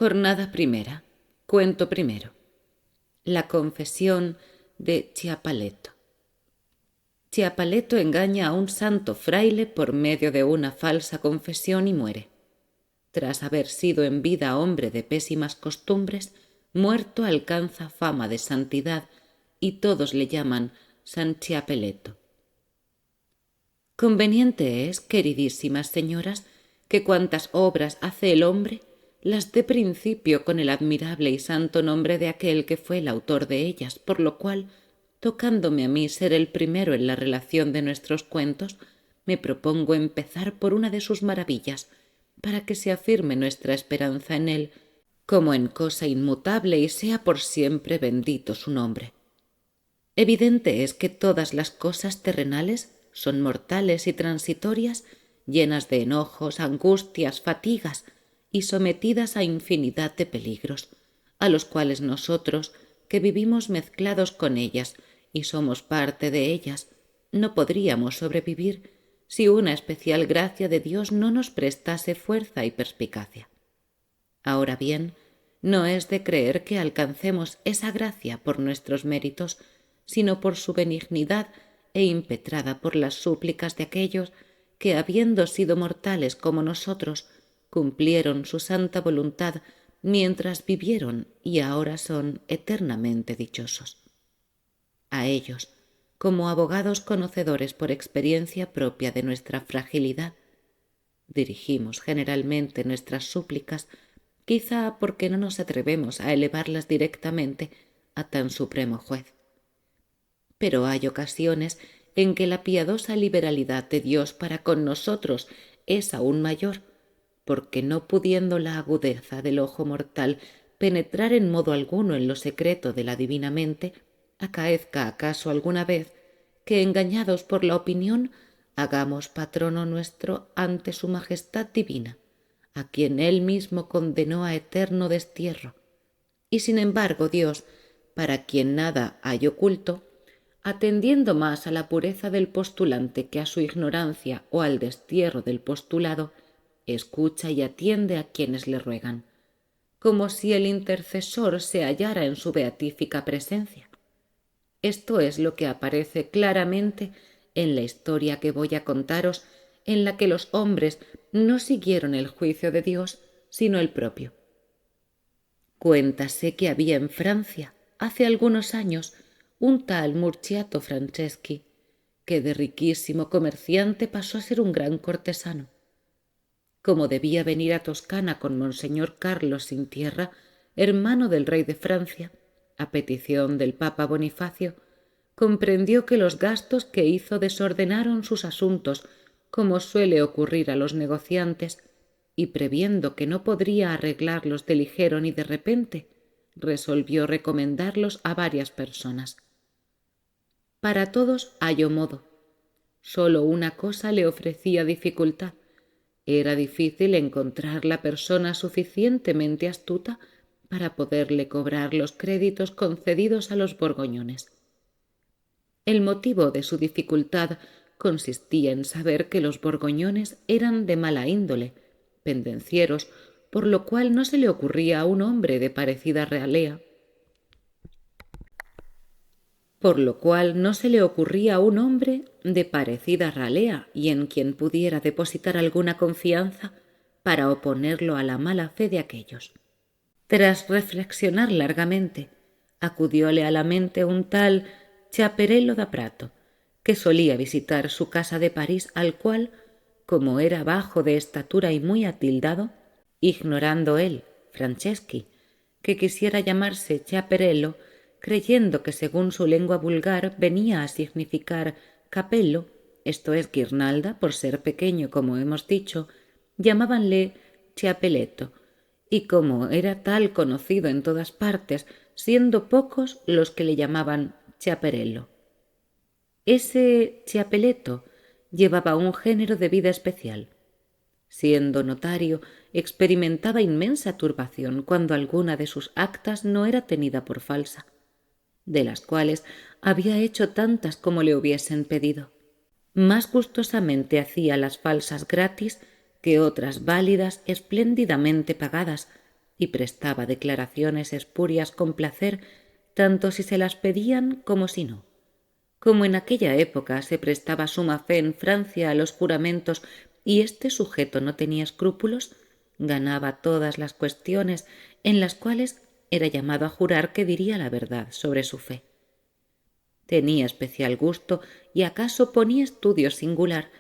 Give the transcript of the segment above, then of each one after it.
Jornada primera. Cuento primero. La confesión de Chiapaleto. Chiapaleto engaña a un santo fraile por medio de una falsa confesión y muere. Tras haber sido en vida hombre de pésimas costumbres, muerto alcanza fama de santidad y todos le llaman San Chiapeleto. Conveniente es, queridísimas señoras, que cuantas obras hace el hombre, las dé principio con el admirable y santo nombre de aquel que fue el autor de ellas, por lo cual, tocándome a mí ser el primero en la relación de nuestros cuentos, me propongo empezar por una de sus maravillas, para que se afirme nuestra esperanza en él, como en cosa inmutable y sea por siempre bendito su nombre. Evidente es que todas las cosas terrenales son mortales y transitorias, llenas de enojos, angustias, fatigas y sometidas a infinidad de peligros, a los cuales nosotros, que vivimos mezclados con ellas y somos parte de ellas, no podríamos sobrevivir si una especial gracia de Dios no nos prestase fuerza y perspicacia. Ahora bien, no es de creer que alcancemos esa gracia por nuestros méritos, sino por su benignidad e impetrada por las súplicas de aquellos que, habiendo sido mortales como nosotros, cumplieron su santa voluntad mientras vivieron y ahora son eternamente dichosos. A ellos, como abogados conocedores por experiencia propia de nuestra fragilidad, dirigimos generalmente nuestras súplicas, quizá porque no nos atrevemos a elevarlas directamente a tan supremo juez. Pero hay ocasiones en que la piadosa liberalidad de Dios para con nosotros es aún mayor, porque no pudiendo la agudeza del ojo mortal penetrar en modo alguno en lo secreto de la divina mente, acaezca acaso alguna vez que, engañados por la opinión, hagamos patrono nuestro ante su majestad divina, a quien él mismo condenó a eterno destierro. Y sin embargo Dios, para quien nada hay oculto, atendiendo más a la pureza del postulante que a su ignorancia o al destierro del postulado, escucha y atiende a quienes le ruegan, como si el intercesor se hallara en su beatífica presencia. Esto es lo que aparece claramente en la historia que voy a contaros, en la que los hombres no siguieron el juicio de Dios, sino el propio. Cuéntase que había en Francia, hace algunos años, un tal Murciato Franceschi, que de riquísimo comerciante pasó a ser un gran cortesano. Como debía venir a Toscana con Monseñor Carlos sin tierra, hermano del rey de Francia, a petición del Papa Bonifacio, comprendió que los gastos que hizo desordenaron sus asuntos, como suele ocurrir a los negociantes, y previendo que no podría arreglarlos de ligero ni de repente, resolvió recomendarlos a varias personas. Para todos halló modo. Sólo una cosa le ofrecía dificultad. Era difícil encontrar la persona suficientemente astuta para poderle cobrar los créditos concedidos a los borgoñones. El motivo de su dificultad consistía en saber que los borgoñones eran de mala índole, pendencieros, por lo cual no se le ocurría a un hombre de parecida ralea y en quien pudiera depositar alguna confianza para oponerlo a la mala fe de aquellos. Tras reflexionar largamente, acudióle a la mente un tal Chiaperello da Prato, que solía visitar su casa de París, al cual, como era bajo de estatura y muy atildado, ignorando él, Franceschi, que quisiera llamarse Chiaperello, creyendo que según su lengua vulgar venía a significar capello, esto es guirnalda, por ser pequeño como hemos dicho, llamábanle Chiapeletto, y como era tal conocido en todas partes, siendo pocos los que le llamaban Chiaperello. Ese Chiapeletto llevaba un género de vida especial. Siendo notario, experimentaba inmensa turbación cuando alguna de sus actas no era tenida por falsa, de las cuales había hecho tantas como le hubiesen pedido. Más gustosamente hacía las falsas gratis que otras válidas espléndidamente pagadas, y prestaba declaraciones espurias con placer, tanto si se las pedían como si no. Como en aquella época se prestaba suma fe en Francia a los juramentos y este sujeto no tenía escrúpulos, ganaba todas las cuestiones en las cuales era llamado a jurar que diría la verdad sobre su fe. Tenía especial gusto y acaso ponía estudio singular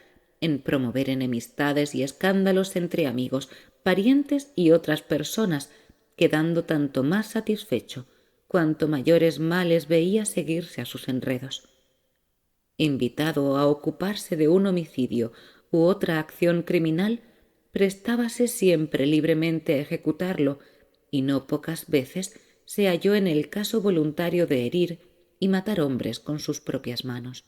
en promover enemistades y escándalos entre amigos, parientes y otras personas, quedando tanto más satisfecho cuanto mayores males veía seguirse a sus enredos. Invitado a ocuparse de un homicidio u otra acción criminal, prestábase siempre libremente a ejecutarlo, y no pocas veces se halló en el caso voluntario de herir y matar hombres con sus propias manos.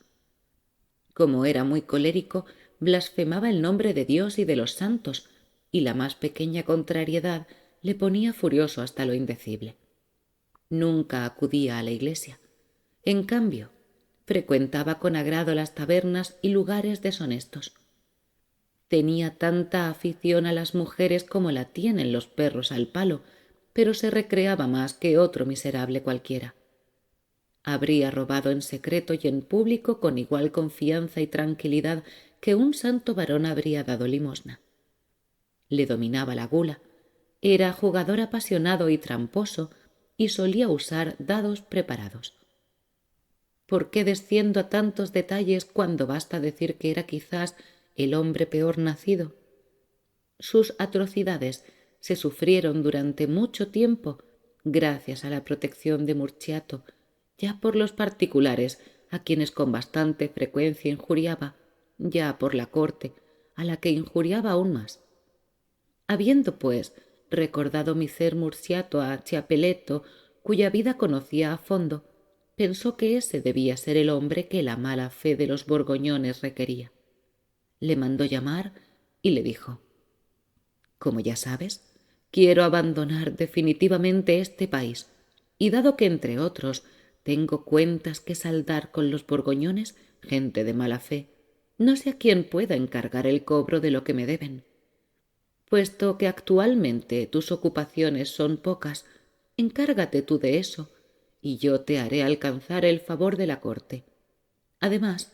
Como era muy colérico, blasfemaba el nombre de Dios y de los santos, y la más pequeña contrariedad le ponía furioso hasta lo indecible. Nunca acudía a la iglesia. En cambio, frecuentaba con agrado las tabernas y lugares deshonestos. Tenía tanta afición a las mujeres como la tienen los perros al palo, pero se recreaba más que otro miserable cualquiera. Habría robado en secreto y en público con igual confianza y tranquilidad que un santo varón habría dado limosna. Le dominaba la gula, era jugador apasionado y tramposo, y solía usar dados preparados. ¿Por qué desciendo a tantos detalles cuando basta decir que era quizás el hombre peor nacido? Sus atrocidades se sufrieron durante mucho tiempo gracias a la protección de Murciato, ya por los particulares, a quienes con bastante frecuencia injuriaba, ya por la corte, a la que injuriaba aún más. Habiendo, pues, recordado Micer Murciato a Chiappelletto, cuya vida conocía a fondo, pensó que ese debía ser el hombre que la mala fe de los borgoñones requería. Le mandó llamar y le dijo: «Como ya sabes, quiero abandonar definitivamente este país, y dado que, entre otros, tengo cuentas que saldar con los borgoñones, gente de mala fe, no sé a quién pueda encargar el cobro de lo que me deben. Puesto que actualmente tus ocupaciones son pocas, encárgate tú de eso, y yo te haré alcanzar el favor de la corte. Además,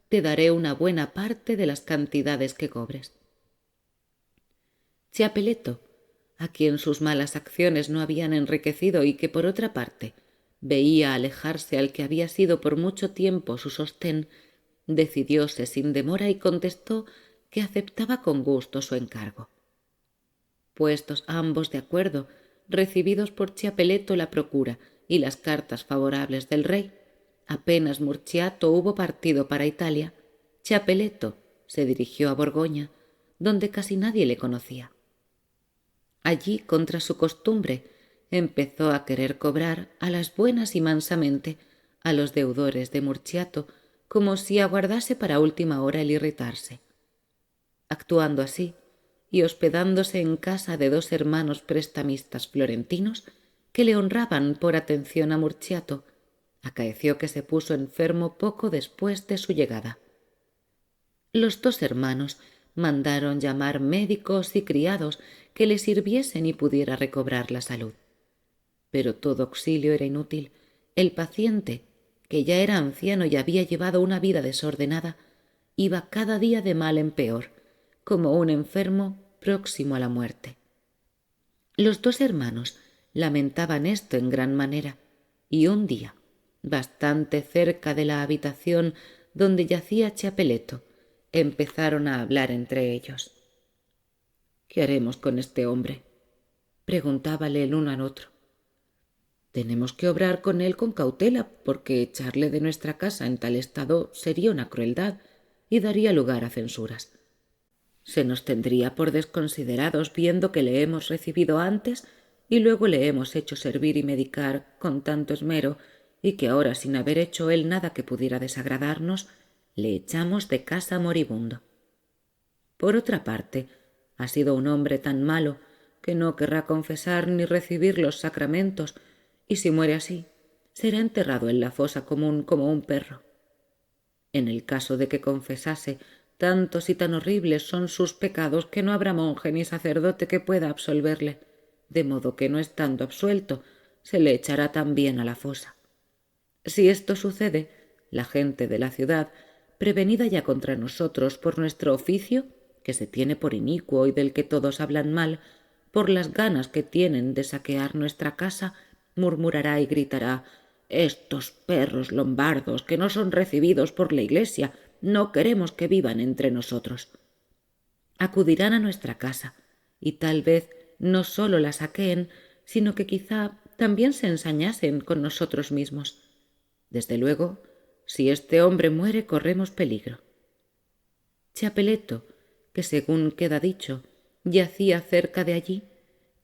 te daré una buena parte de las cantidades que cobres». Chiappelletto, a quien sus malas acciones no habían enriquecido y que, por otra parte, veía alejarse al que había sido por mucho tiempo su sostén, decidióse sin demora y contestó que aceptaba con gusto su encargo. Puestos ambos de acuerdo, recibidos por Chiappelletto la procura y las cartas favorables del rey, apenas Murciato hubo partido para Italia, Chiappelletto se dirigió a Borgoña, donde casi nadie le conocía. Allí, contra su costumbre, empezó a querer cobrar a las buenas y mansamente a los deudores de Murciato, como si aguardase para última hora el irritarse. Actuando así, y hospedándose en casa de dos hermanos prestamistas florentinos que le honraban por atención a Murciato, acaeció que se puso enfermo poco después de su llegada. Los dos hermanos mandaron llamar médicos y criados que le sirviesen y pudiera recobrar la salud. Pero todo auxilio era inútil. El paciente, que ya era anciano y había llevado una vida desordenada, iba cada día de mal en peor, como un enfermo próximo a la muerte. Los dos hermanos lamentaban esto en gran manera, y un día, bastante cerca de la habitación donde yacía Chiappelletto, empezaron a hablar entre ellos. «¿Qué haremos con este hombre?», preguntábale el uno al otro. «Tenemos que obrar con él con cautela, porque echarle de nuestra casa en tal estado sería una crueldad y daría lugar a censuras. Se nos tendría por desconsiderados viendo que le hemos recibido antes y luego le hemos hecho servir y medicar con tanto esmero, y que ahora, sin haber hecho él nada que pudiera desagradarnos, le echamos de casa moribundo. Por otra parte, ha sido un hombre tan malo que no querrá confesar ni recibir los sacramentos, y si muere así, será enterrado en la fosa común como un perro. En el caso de que confesase, tantos y tan horribles son sus pecados que no habrá monje ni sacerdote que pueda absolverle, de modo que no estando absuelto, se le echará también a la fosa. Si esto sucede, la gente de la ciudad, prevenida ya contra nosotros por nuestro oficio, que se tiene por inicuo y del que todos hablan mal, por las ganas que tienen de saquear nuestra casa, murmurará y gritará: «Estos perros lombardos que no son recibidos por la Iglesia, no queremos que vivan entre nosotros». Acudirán a nuestra casa, y tal vez no sólo la saqueen, sino que quizá también se ensañasen con nosotros mismos. Desde luego, si este hombre muere, corremos peligro. Chapeleto, que según queda dicho, yacía cerca de allí,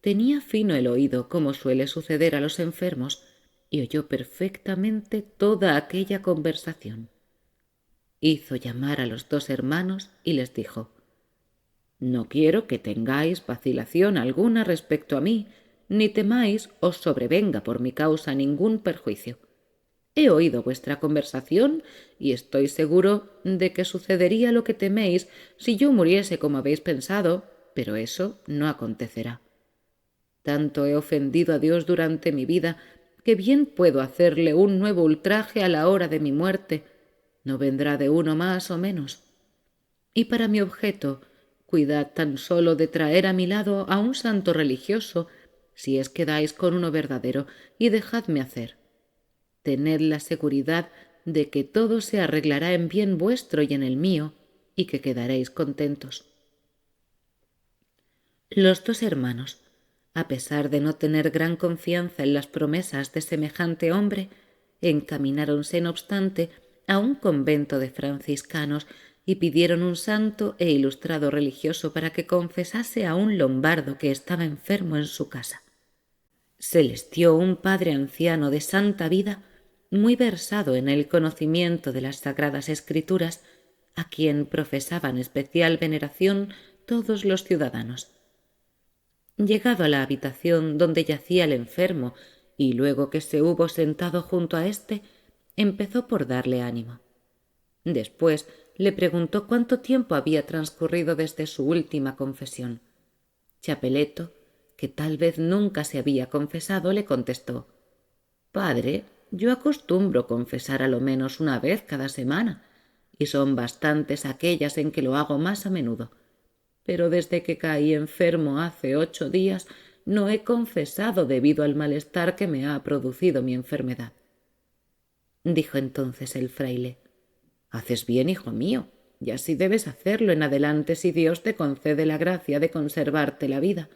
tenía fino el oído, como suele suceder a los enfermos, y oyó perfectamente toda aquella conversación. Hizo llamar a los dos hermanos y les dijo: «No quiero que tengáis vacilación alguna respecto a mí, ni temáis os sobrevenga por mi causa ningún perjuicio. He oído vuestra conversación y estoy seguro de que sucedería lo que teméis si yo muriese como habéis pensado, pero eso no acontecerá. Tanto he ofendido a Dios durante mi vida que bien puedo hacerle un nuevo ultraje a la hora de mi muerte. No vendrá de uno más o menos. Y para mi objeto, cuidad tan solo de traer a mi lado a un santo religioso, si es que dais con uno verdadero, y dejadme hacer. Tened la seguridad de que todo se arreglará en bien vuestro y en el mío, y que quedaréis contentos». Los dos hermanos, a pesar de no tener gran confianza en las promesas de semejante hombre, encamináronse, no obstante, a un convento de franciscanos y pidieron un santo e ilustrado religioso para que confesase a un lombardo que estaba enfermo en su casa. Se les dio un padre anciano de santa vida, muy versado en el conocimiento de las sagradas escrituras, a quien profesaban especial veneración todos los ciudadanos. Llegado a la habitación donde yacía el enfermo, y luego que se hubo sentado junto a éste, empezó por darle ánimo. Después le preguntó cuánto tiempo había transcurrido desde su última confesión. Chapeleto, que tal vez nunca se había confesado, le contestó: «Padre, yo acostumbro confesar a lo menos una vez cada semana, y son bastantes aquellas en que lo hago más a menudo. Pero desde que caí enfermo hace 8 días no he confesado debido al malestar que me ha producido mi enfermedad». Dijo entonces el fraile: «Haces bien, hijo mío, y así debes hacerlo en adelante si Dios te concede la gracia de conservarte la vida.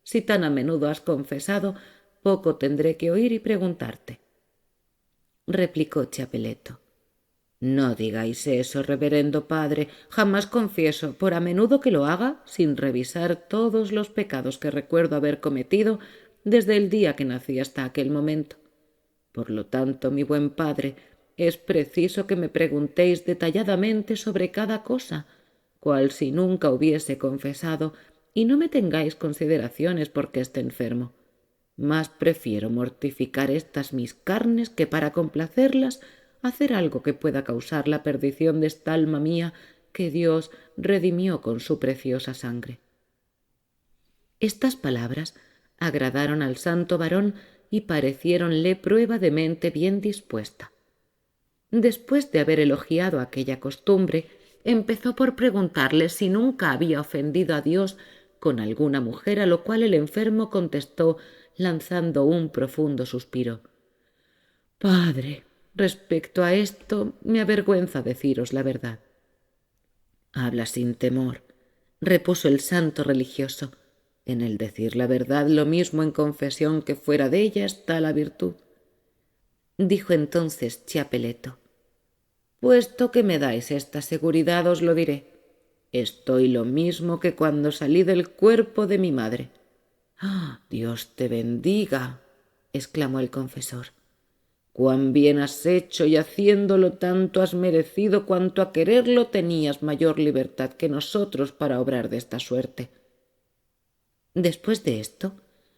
Si tan a menudo has confesado, poco tendré que oír y preguntarte». Replicó Chapeleto: «No digáis eso, reverendo padre. Jamás confieso, por a menudo que lo haga, sin revisar todos los pecados que recuerdo haber cometido desde el día que nací hasta aquel momento. Por lo tanto, mi buen padre, es preciso que me preguntéis detalladamente sobre cada cosa, cual si nunca hubiese confesado, y no me tengáis consideraciones porque esté enfermo. Más prefiero mortificar estas mis carnes que, para complacerlas, hacer algo que pueda causar la perdición de esta alma mía que Dios redimió con su preciosa sangre». Estas palabras agradaron al santo varón y pareciéronle prueba de mente bien dispuesta. Después de haber elogiado aquella costumbre, empezó por preguntarle si nunca había ofendido a Dios con alguna mujer, a lo cual el enfermo contestó lanzando un profundo suspiro: «Padre, respecto a esto me avergüenza deciros la verdad». «Habla sin temor», repuso el santo religioso. «En el decir la verdad, lo mismo en confesión que fuera de ella, está la virtud». Dijo entonces Chapeleto: «Puesto que me dais esta seguridad, os lo diré. Estoy lo mismo que cuando salí del cuerpo de mi madre». «¡Ah, Dios te bendiga!», exclamó el confesor. «Cuán bien has hecho, y haciéndolo tanto has merecido cuanto a quererlo tenías mayor libertad que nosotros para obrar de esta suerte». Después de esto,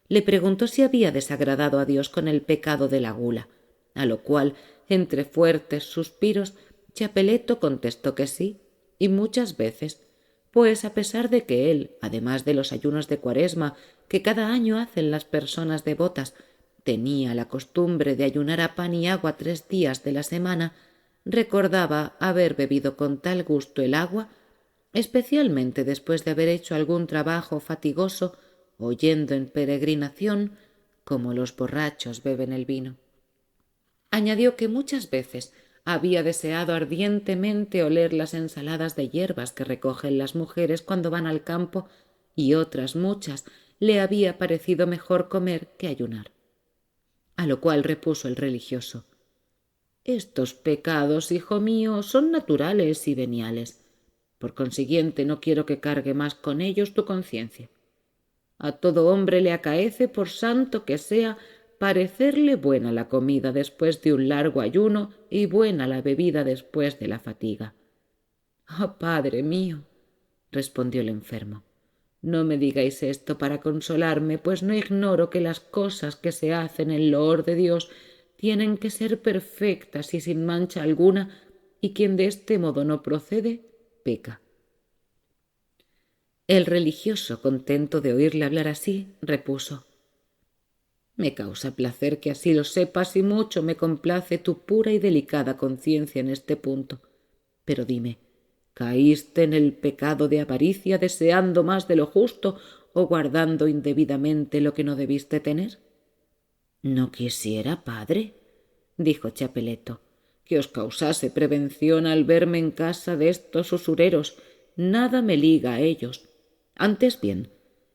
le preguntó si había desagradado a Dios con el pecado de la gula, a lo cual, entre fuertes suspiros, Chapeleto contestó que sí, y muchas veces, pues a pesar de que él, además de los ayunos de Cuaresma, que cada año hacen las personas devotas, tenía la costumbre de ayunar a pan y agua 3 días de la semana, recordaba haber bebido con tal gusto el agua, especialmente después de haber hecho algún trabajo fatigoso o yendo en peregrinación, como los borrachos beben el vino. Añadió que muchas veces había deseado ardientemente oler las ensaladas de hierbas que recogen las mujeres cuando van al campo, y otras muchas le había parecido mejor comer que ayunar. A lo cual repuso el religioso: estos pecados, hijo mío, son naturales y veniales. Por consiguiente, no quiero que cargue más con ellos tu conciencia. A todo hombre le acaece, por santo que sea, parecerle buena la comida después de un largo ayuno y buena la bebida después de la fatiga. «Ah, padre mío», respondió el enfermo, «no me digáis esto para consolarme, pues no ignoro que las cosas que se hacen en loor de Dios tienen que ser perfectas y sin mancha alguna, y quien de este modo no procede, peca». El religioso, contento de oírle hablar así, repuso: «Me causa placer que así lo sepas y mucho me complace tu pura y delicada conciencia en este punto. Pero dime, ¿caíste en el pecado de avaricia deseando más de lo justo o guardando indebidamente lo que no debiste tener?» «No quisiera, padre», dijo Chapeleto, «que os causase prevención al verme en casa de estos usureros. Nada me liga a ellos. Antes bien,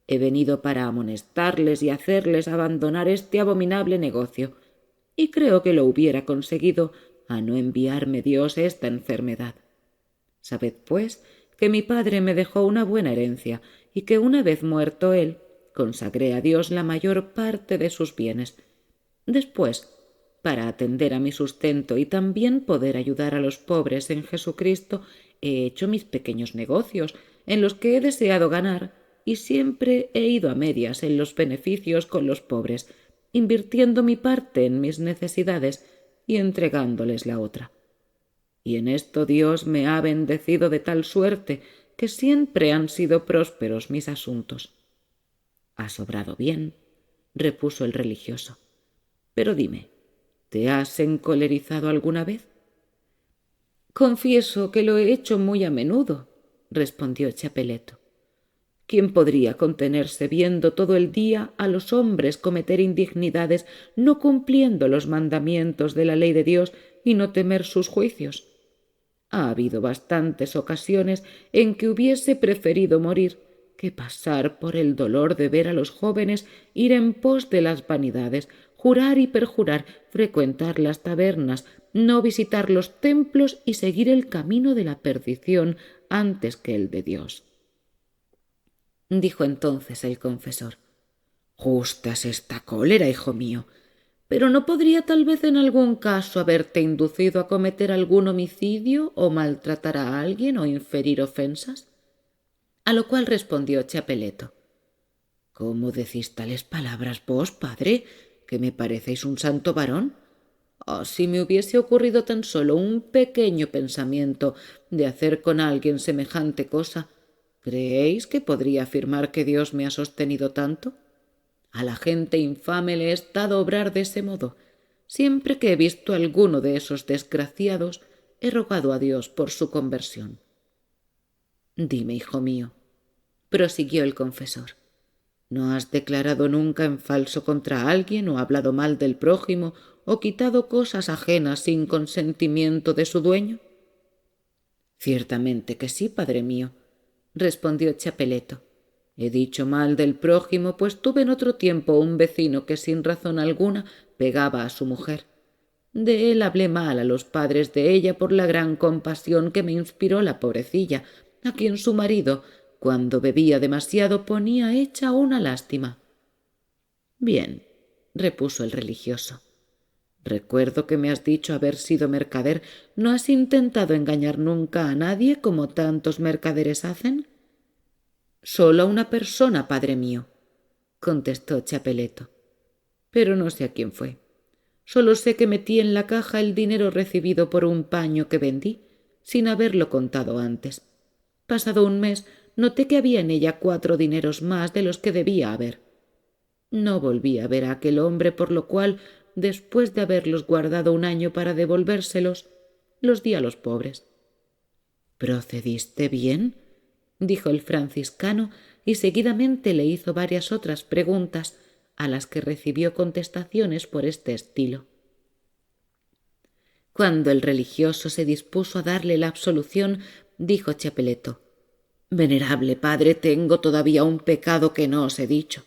he venido para amonestarles y hacerles abandonar este abominable negocio, y creo que lo hubiera conseguido a no enviarme Dios esta enfermedad. Sabed, pues, que mi padre me dejó una buena herencia, y que una vez muerto él, consagré a Dios la mayor parte de sus bienes. Después, para atender a mi sustento y también poder ayudar a los pobres en Jesucristo, he hecho mis pequeños negocios, en los que he deseado ganar, y siempre he ido a medias en los beneficios con los pobres, invirtiendo mi parte en mis necesidades y entregándoles la otra. Y en esto Dios me ha bendecido de tal suerte que siempre han sido prósperos mis asuntos». «Has obrado bien», repuso el religioso. «Pero dime, ¿te has encolerizado alguna vez?» «Confieso que lo he hecho muy a menudo», respondió Chapeleto. «¿Quién podría contenerse viendo todo el día a los hombres cometer indignidades, no cumpliendo los mandamientos de la ley de Dios y no temer sus juicios? Ha habido bastantes ocasiones en que hubiese preferido morir que pasar por el dolor de ver a los jóvenes ir en pos de las vanidades, jurar y perjurar, frecuentar las tabernas, no visitar los templos y seguir el camino de la perdición antes que el de Dios». Dijo entonces el confesor: «Justa es esta cólera, hijo mío, pero ¿no podría tal vez en algún caso haberte inducido a cometer algún homicidio o maltratar a alguien o inferir ofensas?» A lo cual respondió Chapeleto: «¿Cómo decís tales palabras vos, padre, que me parecéis un santo varón? Oh, si me hubiese ocurrido tan solo un pequeño pensamiento de hacer con alguien semejante cosa, ¿creéis que podría afirmar que Dios me ha sostenido tanto? A la gente infame le he estado obrar de ese modo. Siempre que he visto a alguno de esos desgraciados, he rogado a Dios por su conversión». «Dime, hijo mío», prosiguió el confesor, ¿no has declarado nunca en falso contra alguien o hablado mal del prójimo o quitado cosas ajenas sin consentimiento de su dueño? «Ciertamente que sí, padre mío», respondió Chapeleto. «He dicho mal del prójimo, pues tuve en otro tiempo un vecino que sin razón alguna pegaba a su mujer. De él hablé mal a los padres de ella por la gran compasión que me inspiró la pobrecilla, a quien su marido, cuando bebía demasiado, ponía hecha una lástima». «Bien», repuso el religioso, «recuerdo que me has dicho haber sido mercader. ¿No has intentado engañar nunca a nadie como tantos mercaderes hacen?» «Solo a una persona, padre mío», contestó Chapeleto, «pero no sé a quién fue. Solo sé que metí en la caja el dinero recibido por un paño que vendí, sin haberlo contado antes. Pasado un mes, noté que había en ella 4 dineros más de los que debía haber. No volví a ver a aquel hombre, por lo cual, después de haberlos guardado un año para devolvérselos, los di a los pobres. —¿Procediste bien? —dijo el franciscano, y seguidamente le hizo varias otras preguntas, a las que recibió contestaciones por este estilo. Cuando el religioso se dispuso a darle la absolución, dijo Chapeleto: —Venerable padre, tengo todavía un pecado que no os he dicho.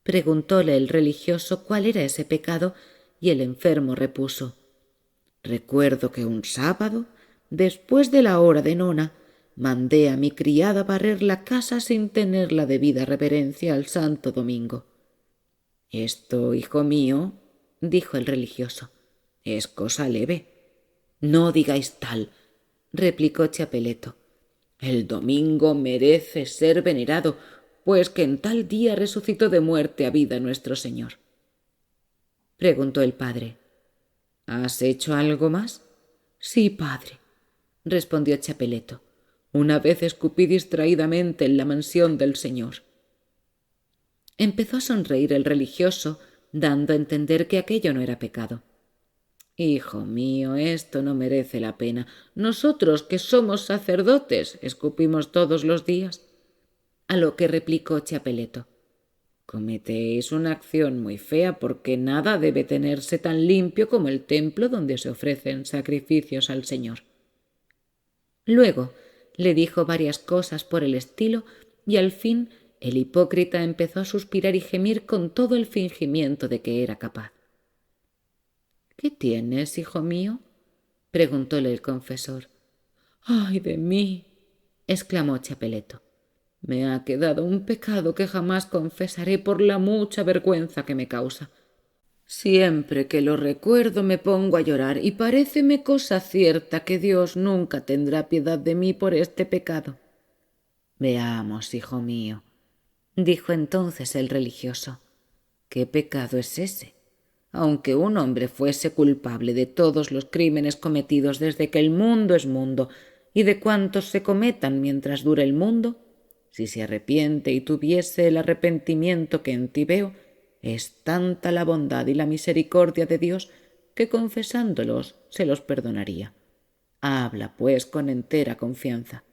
Preguntóle el religioso cuál era ese pecado, y el enfermo repuso: —Recuerdo que un sábado, después de la hora de nona, mandé a mi criada barrer la casa sin tener la debida reverencia al Santo Domingo. —Esto, hijo mío —dijo el religioso—, es cosa leve. —No digáis tal —replicó Chapeleto—. El domingo merece ser venerado, pues que en tal día resucitó de muerte a vida nuestro Señor. Preguntó el padre: ¿Has hecho algo más? —Sí, padre —respondió Chapeleto—. Una vez escupí distraídamente en la mansión del Señor. Empezó a sonreír el religioso, dando a entender que aquello no era pecado. —Hijo mío, esto no merece la pena. Nosotros, que somos sacerdotes, escupimos todos los días. A lo que replicó Chapeleto: —Cometéis una acción muy fea, porque nada debe tenerse tan limpio como el templo donde se ofrecen sacrificios al Señor. Luego le dijo varias cosas por el estilo, y al fin el hipócrita empezó a suspirar y gemir con todo el fingimiento de que era capaz. —¿Qué tienes, hijo mío? —preguntóle el confesor. —¡Ay de mí! —exclamó Chapeleto—. Me ha quedado un pecado que jamás confesaré por la mucha vergüenza que me causa. Siempre que lo recuerdo me pongo a llorar, y paréceme cosa cierta que Dios nunca tendrá piedad de mí por este pecado. —Veamos, hijo mío —dijo entonces el religioso—, ¿qué pecado es ese? Aunque un hombre fuese culpable de todos los crímenes cometidos desde que el mundo es mundo y de cuantos se cometan mientras dure el mundo, si se arrepiente y tuviese el arrepentimiento que en ti veo, es tanta la bondad y la misericordia de Dios que confesándolos se los perdonaría. Habla, pues, con entera confianza.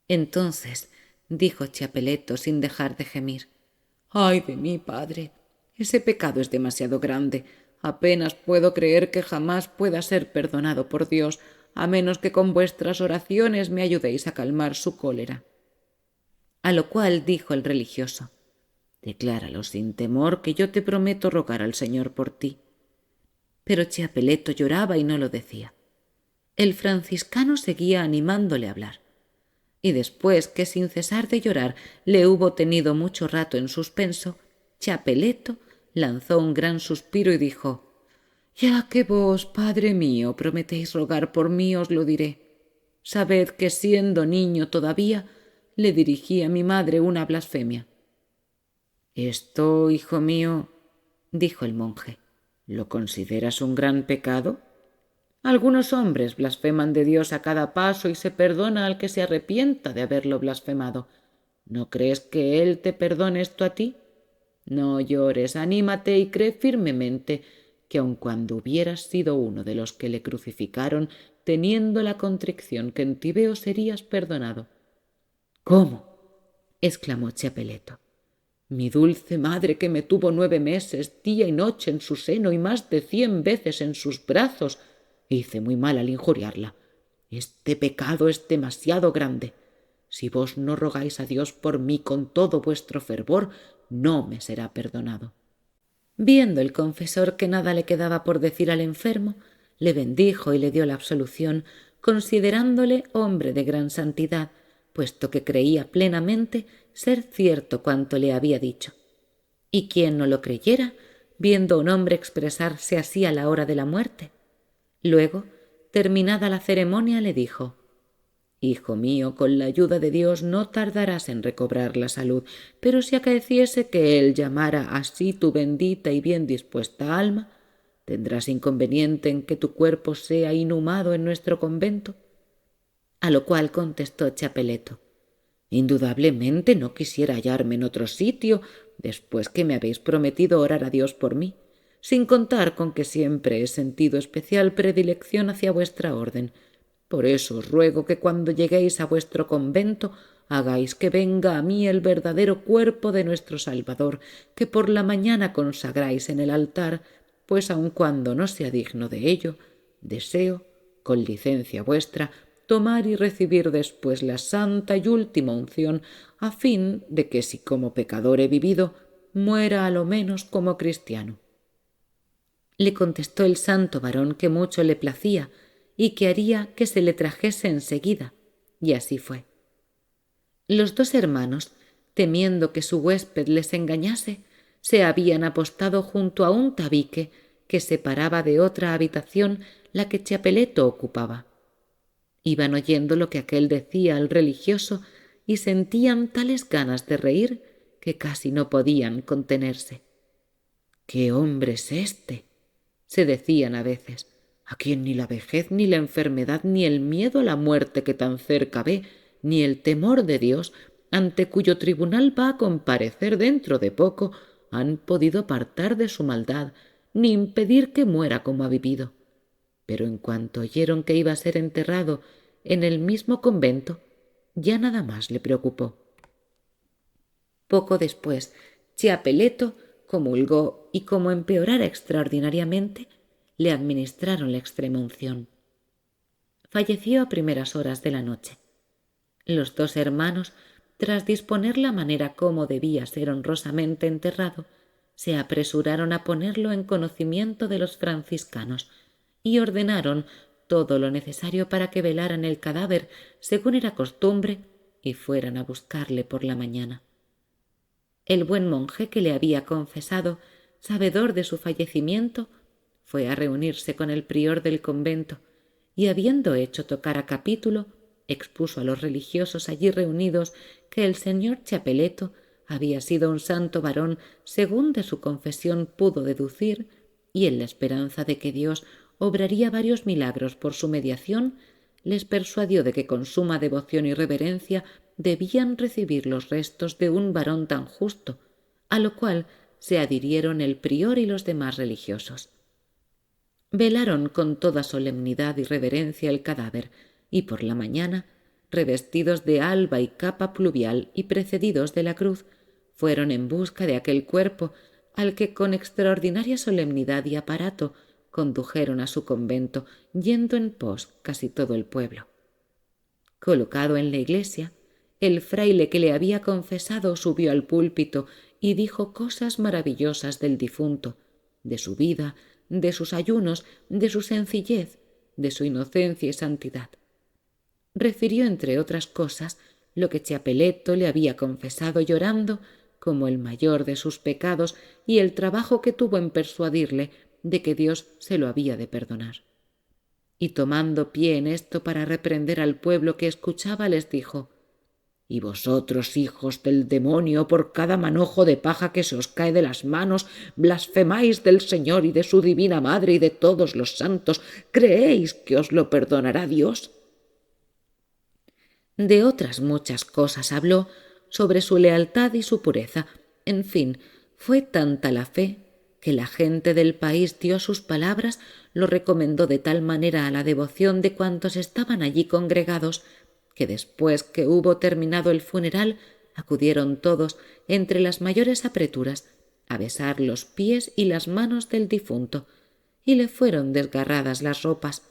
Entonces dijo Chapeleto sin dejar de gemir: —¡Ay de mí, padre! Ese pecado es demasiado grande. Apenas puedo creer que jamás pueda ser perdonado por Dios, a menos que con vuestras oraciones me ayudéis a calmar su cólera. A lo cual dijo el religioso: —Decláralo sin temor, que yo te prometo rogar al Señor por ti. Pero Chapeleto lloraba y no lo decía. El franciscano seguía animándole a hablar, y después que sin cesar de llorar le hubo tenido mucho rato en suspenso, Chapeleto lanzó un gran suspiro y dijo: —Ya que vos, padre mío, prometéis rogar por mí, os lo diré. Sabed que siendo niño todavía le dirigí a mi madre una blasfemia. —Esto, hijo mío —dijo el monje—, ¿lo consideras un gran pecado? Algunos hombres blasfeman de Dios a cada paso y se perdona al que se arrepienta de haberlo blasfemado. ¿No crees que Él te perdone esto a ti? No llores, anímate y cree firmemente que aun cuando hubieras sido uno de los que le crucificaron, teniendo la contrición que en ti veo, serías perdonado. —¿Cómo? —exclamó Chapeleto—. Mi dulce madre, que me tuvo 9 meses, día y noche en su seno y más de 100 veces en sus brazos, hice muy mal al injuriarla. Este pecado es demasiado grande. Si vos no rogáis a Dios por mí con todo vuestro fervor, no me será perdonado. Viendo el confesor que nada le quedaba por decir al enfermo, le bendijo y le dio la absolución, considerándole hombre de gran santidad, puesto que creía plenamente ser cierto cuanto le había dicho. Y quien no lo creyera, viendo a un hombre expresarse así a la hora de la muerte. Luego, terminada la ceremonia, le dijo: —Hijo mío, con la ayuda de Dios no tardarás en recobrar la salud, pero si acaeciese que Él llamara así tu bendita y bien dispuesta alma, ¿tendrás inconveniente en que tu cuerpo sea inhumado en nuestro convento? A lo cual contestó Chapeleto: —Indudablemente no quisiera hallarme en otro sitio, después que me habéis prometido orar a Dios por mí, sin contar con que siempre he sentido especial predilección hacia vuestra orden. Por eso os ruego que cuando lleguéis a vuestro convento hagáis que venga a mí el verdadero cuerpo de nuestro Salvador, que por la mañana consagráis en el altar, pues aun cuando no sea digno de ello, deseo, con licencia vuestra, tomar y recibir después la santa y última unción, a fin de que si como pecador he vivido, muera a lo menos como cristiano. Le contestó el santo varón que mucho le placía y que haría que se le trajese enseguida, y así fue. Los dos hermanos, temiendo que su huésped les engañase, se habían apostado junto a un tabique que separaba de otra habitación la que Chapeleto ocupaba. Iban oyendo lo que aquél decía al religioso y sentían tales ganas de reír que casi no podían contenerse. «¿Qué hombre es este?», se decían a veces, «a quien ni la vejez, ni la enfermedad, ni el miedo a la muerte que tan cerca ve, ni el temor de Dios, ante cuyo tribunal va a comparecer dentro de poco, han podido apartar de su maldad, ni impedir que muera como ha vivido». Pero en cuanto oyeron que iba a ser enterrado en el mismo convento, ya nada más le preocupó. Poco después, Chiapeleto comulgó y, como empeorara extraordinariamente, le administraron la extremunción. Falleció a primeras horas de la noche. Los dos hermanos, tras disponer la manera cómo debía ser honrosamente enterrado, se apresuraron a ponerlo en conocimiento de los franciscanos y ordenaron todo lo necesario para que velaran el cadáver según era costumbre y fueran a buscarle por la mañana. El buen monje que le había confesado, sabedor de su fallecimiento, fue a reunirse con el prior del convento y, habiendo hecho tocar a capítulo, expuso a los religiosos allí reunidos que el señor Chapeleto había sido un santo varón según de su confesión pudo deducir, y en la esperanza de que Dios obraría varios milagros por su mediación, les persuadió de que con suma devoción y reverencia debían recibir los restos de un varón tan justo, a lo cual se adhirieron el prior y los demás religiosos. Velaron con toda solemnidad y reverencia el cadáver, y por la mañana, revestidos de alba y capa pluvial y precedidos de la cruz, fueron en busca de aquel cuerpo al que con extraordinaria solemnidad y aparato condujeron a su convento, yendo en pos casi todo el pueblo. Colocado en la iglesia, el fraile que le había confesado subió al púlpito y dijo cosas maravillosas del difunto, de su vida, de sus ayunos, de su sencillez, de su inocencia y santidad. Refirió, entre otras cosas, lo que Chiapeleto le había confesado llorando como el mayor de sus pecados y el trabajo que tuvo en persuadirle de que Dios se lo había de perdonar. Y tomando pie en esto para reprender al pueblo que escuchaba, les dijo: «Y vosotros, hijos del demonio, por cada manojo de paja que se os cae de las manos, blasfemáis del Señor y de su divina Madre y de todos los santos, ¿creéis que os lo perdonará Dios?». De otras muchas cosas habló, sobre su lealtad y su pureza. En fin, fue tanta la fe que la gente del país dio sus palabras, lo recomendó de tal manera a la devoción de cuantos estaban allí congregados, que después que hubo terminado el funeral, acudieron todos, entre las mayores apreturas, a besar los pies y las manos del difunto, y le fueron desgarradas las ropas,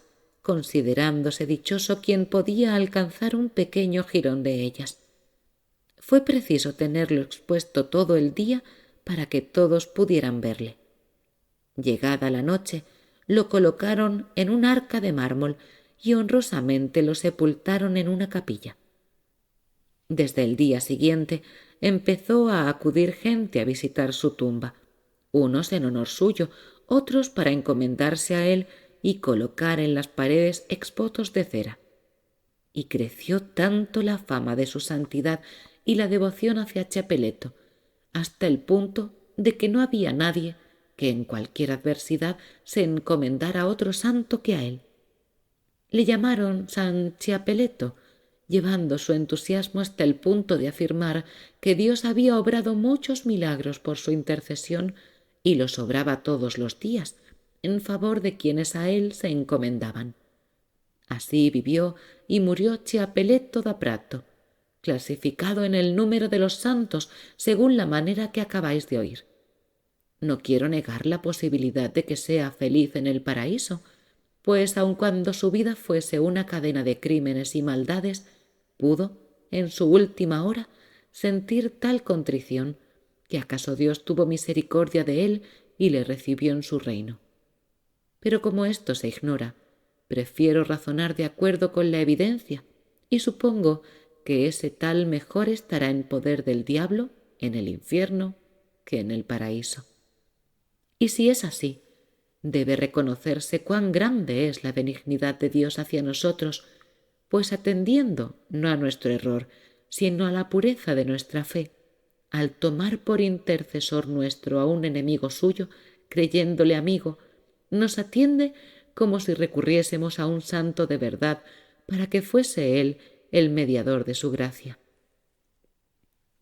considerándose dichoso quien podía alcanzar un pequeño jirón de ellas. Fue preciso tenerlo expuesto todo el día para que todos pudieran verle. Llegada la noche, lo colocaron en un arca de mármol y honrosamente lo sepultaron en una capilla. Desde el día siguiente empezó a acudir gente a visitar su tumba, unos en honor suyo, otros para encomendarse a él y colocar en las paredes exvotos de cera. Y creció tanto la fama de su santidad y la devoción hacia Chapeleto, hasta el punto de que no había nadie que en cualquier adversidad se encomendara a otro santo que a él. Le llamaron San Chiapeleto, llevando su entusiasmo hasta el punto de afirmar que Dios había obrado muchos milagros por su intercesión y los obraba todos los días en favor de quienes a él se encomendaban. Así vivió y murió Chiappelletto da Prato, clasificado en el número de los santos según la manera que acabáis de oír. No quiero negar la posibilidad de que sea feliz en el paraíso, pues aun cuando su vida fuese una cadena de crímenes y maldades, pudo, en su última hora, sentir tal contrición que acaso Dios tuvo misericordia de él y le recibió en su reino. Pero como esto se ignora, prefiero razonar de acuerdo con la evidencia y supongo que ese tal mejor estará en poder del diablo en el infierno que en el paraíso. Y si es así, debe reconocerse cuán grande es la benignidad de Dios hacia nosotros, pues atendiendo no a nuestro error, sino a la pureza de nuestra fe, al tomar por intercesor nuestro a un enemigo suyo, creyéndole amigo, nos atiende como si recurriésemos a un santo de verdad para que fuese él el mediador de su gracia.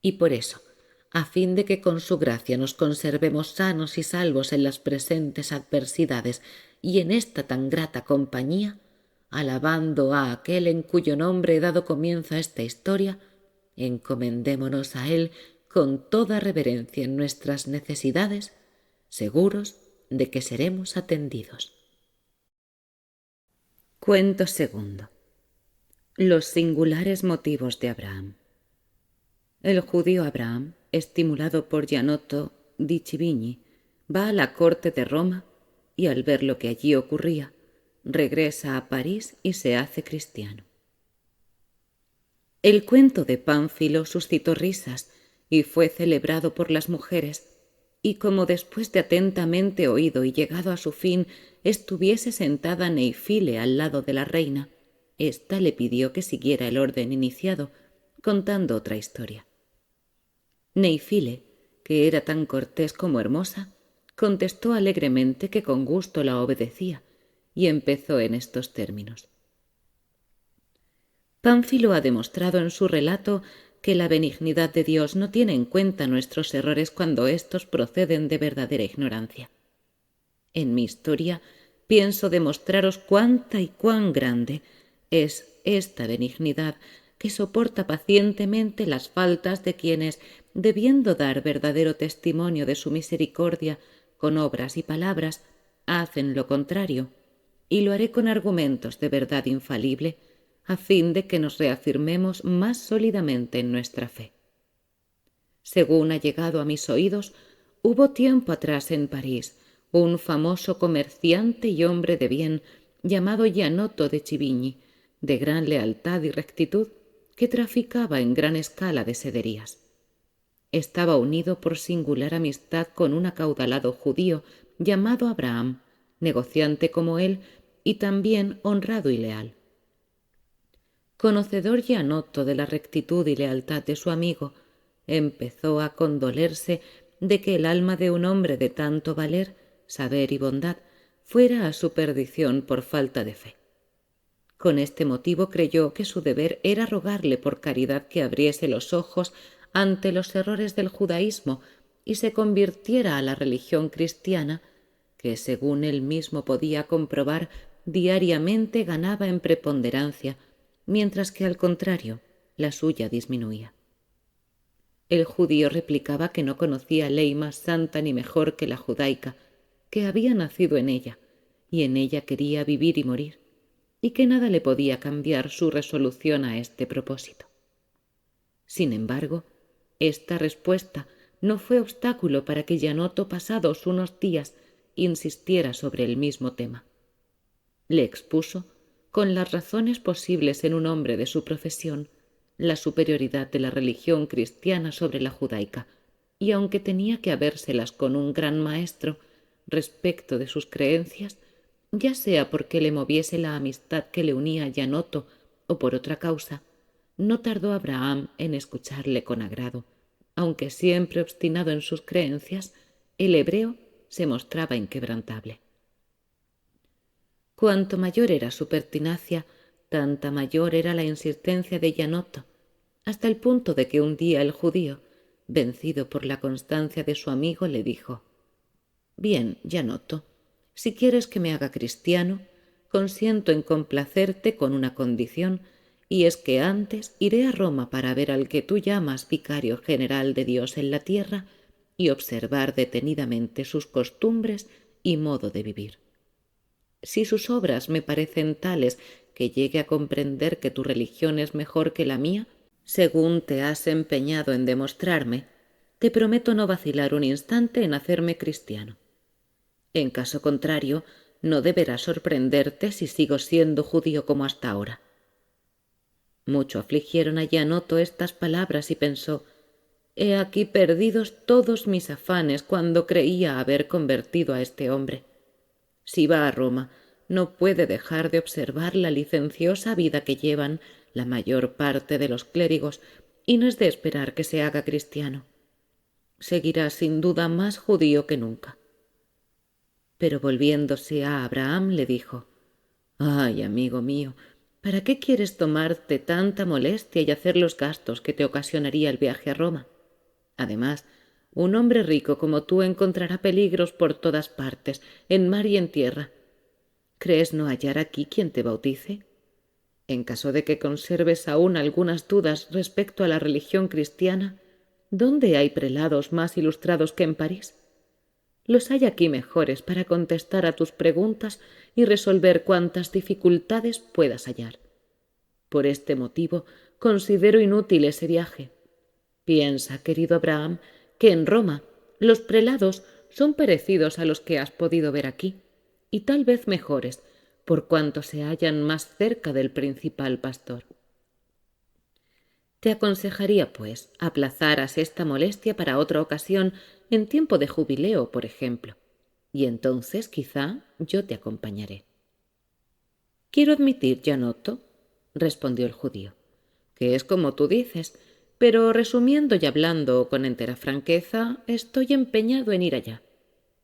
Y por eso, a fin de que con su gracia nos conservemos sanos y salvos en las presentes adversidades y en esta tan grata compañía, alabando a aquel en cuyo nombre he dado comienzo a esta historia, encomendémonos a él con toda reverencia en nuestras necesidades, seguros de que seremos atendidos. Cuento segundo. Los singulares motivos de Abraham. El judío Abraham, estimulado por Gianotto di Civigni, va a la corte de Roma y al ver lo que allí ocurría, regresa a París y se hace cristiano. El cuento de Pánfilo suscitó risas y fue celebrado por las mujeres, y como después de atentamente oído y llegado a su fin estuviese sentada Neifile al lado de la reina, ésta le pidió que siguiera el orden iniciado, contando otra historia. Neifile, que era tan cortés como hermosa, contestó alegremente que con gusto la obedecía, y empezó en estos términos. Pánfilo ha demostrado en su relato que la benignidad de Dios no tiene en cuenta nuestros errores cuando éstos proceden de verdadera ignorancia. En mi historia pienso demostraros cuánta y cuán grande es esta benignidad que soporta pacientemente las faltas de quienes, debiendo dar verdadero testimonio de su misericordia con obras y palabras, hacen lo contrario, y lo haré con argumentos de verdad infalible, a fin de que nos reafirmemos más sólidamente en nuestra fe. Según ha llegado a mis oídos, hubo tiempo atrás en París un famoso comerciante y hombre de bien llamado Gianotto de Civigni, de gran lealtad y rectitud, que traficaba en gran escala de sederías. Estaba unido por singular amistad con un acaudalado judío llamado Abraham, negociante como él y también honrado y leal. Conocedor Gianotto de la rectitud y lealtad de su amigo, empezó a condolerse de que el alma de un hombre de tanto valer, saber y bondad fuera a su perdición por falta de fe. Con este motivo creyó que su deber era rogarle por caridad que abriese los ojos ante los errores del judaísmo y se convirtiera a la religión cristiana, que según él mismo podía comprobar, diariamente ganaba en preponderancia, mientras que al contrario la suya disminuía. El judío replicaba que no conocía ley más santa ni mejor que la judaica, que había nacido en ella, y en ella quería vivir y morir, y que nada le podía cambiar su resolución a este propósito. Sin embargo, esta respuesta no fue obstáculo para que Gianotto, pasados unos días, insistiera sobre el mismo tema. Le expuso, con las razones posibles en un hombre de su profesión, la superioridad de la religión cristiana sobre la judaica, y aunque tenía que habérselas con un gran maestro respecto de sus creencias, ya sea porque le moviese la amistad que le unía a Gianotto o por otra causa, no tardó Abraham en escucharle con agrado. Aunque siempre obstinado en sus creencias, el hebreo se mostraba inquebrantable. Cuanto mayor era su pertinacia, Tanta mayor era la insistencia de Gianotto, hasta el punto de que un día el judío, vencido por la constancia de su amigo, le dijo: «Bien, Gianotto, si quieres que me haga cristiano, consiento en complacerte con una condición, y es que antes iré a Roma para ver al que tú llamas vicario general de Dios en la tierra y observar detenidamente sus costumbres y modo de vivir. Si sus obras me parecen tales que llegue a comprender que tu religión es mejor que la mía, según te has empeñado en demostrarme, te prometo no vacilar un instante en hacerme cristiano. En caso contrario, no deberá sorprenderte si sigo siendo judío como hasta ahora». Mucho afligieron a Gianotto estas palabras y pensó: «He aquí perdidos todos mis afanes cuando creía haber convertido a este hombre. Si va a Roma, no puede dejar de observar la licenciosa vida que llevan la mayor parte de los clérigos, y no es de esperar que se haga cristiano. Seguirá sin duda más judío que nunca». Pero volviéndose a Abraham le dijo: «Ay, amigo mío, ¿para qué quieres tomarte tanta molestia y hacer los gastos que te ocasionaría el viaje a Roma? Además, un hombre rico como tú encontrará peligros por todas partes, en mar y en tierra. ¿Crees no hallar aquí quien te bautice? En caso de que conserves aún algunas dudas respecto a la religión cristiana, ¿dónde hay prelados más ilustrados que en París? Los hay aquí mejores para contestar a tus preguntas y resolver cuantas dificultades puedas hallar. Por este motivo considero inútil ese viaje. Piensa, querido Abraham, que en Roma los prelados son parecidos a los que has podido ver aquí, y tal vez mejores, por cuanto se hallan más cerca del principal pastor. Te aconsejaría, pues, aplazaras esta molestia para otra ocasión, en tiempo de jubileo, por ejemplo, y entonces quizá yo te acompañaré». «Quiero admitir, Gianotto», respondió el judío, «que es como tú dices, pero resumiendo y hablando con entera franqueza, estoy empeñado en ir allá.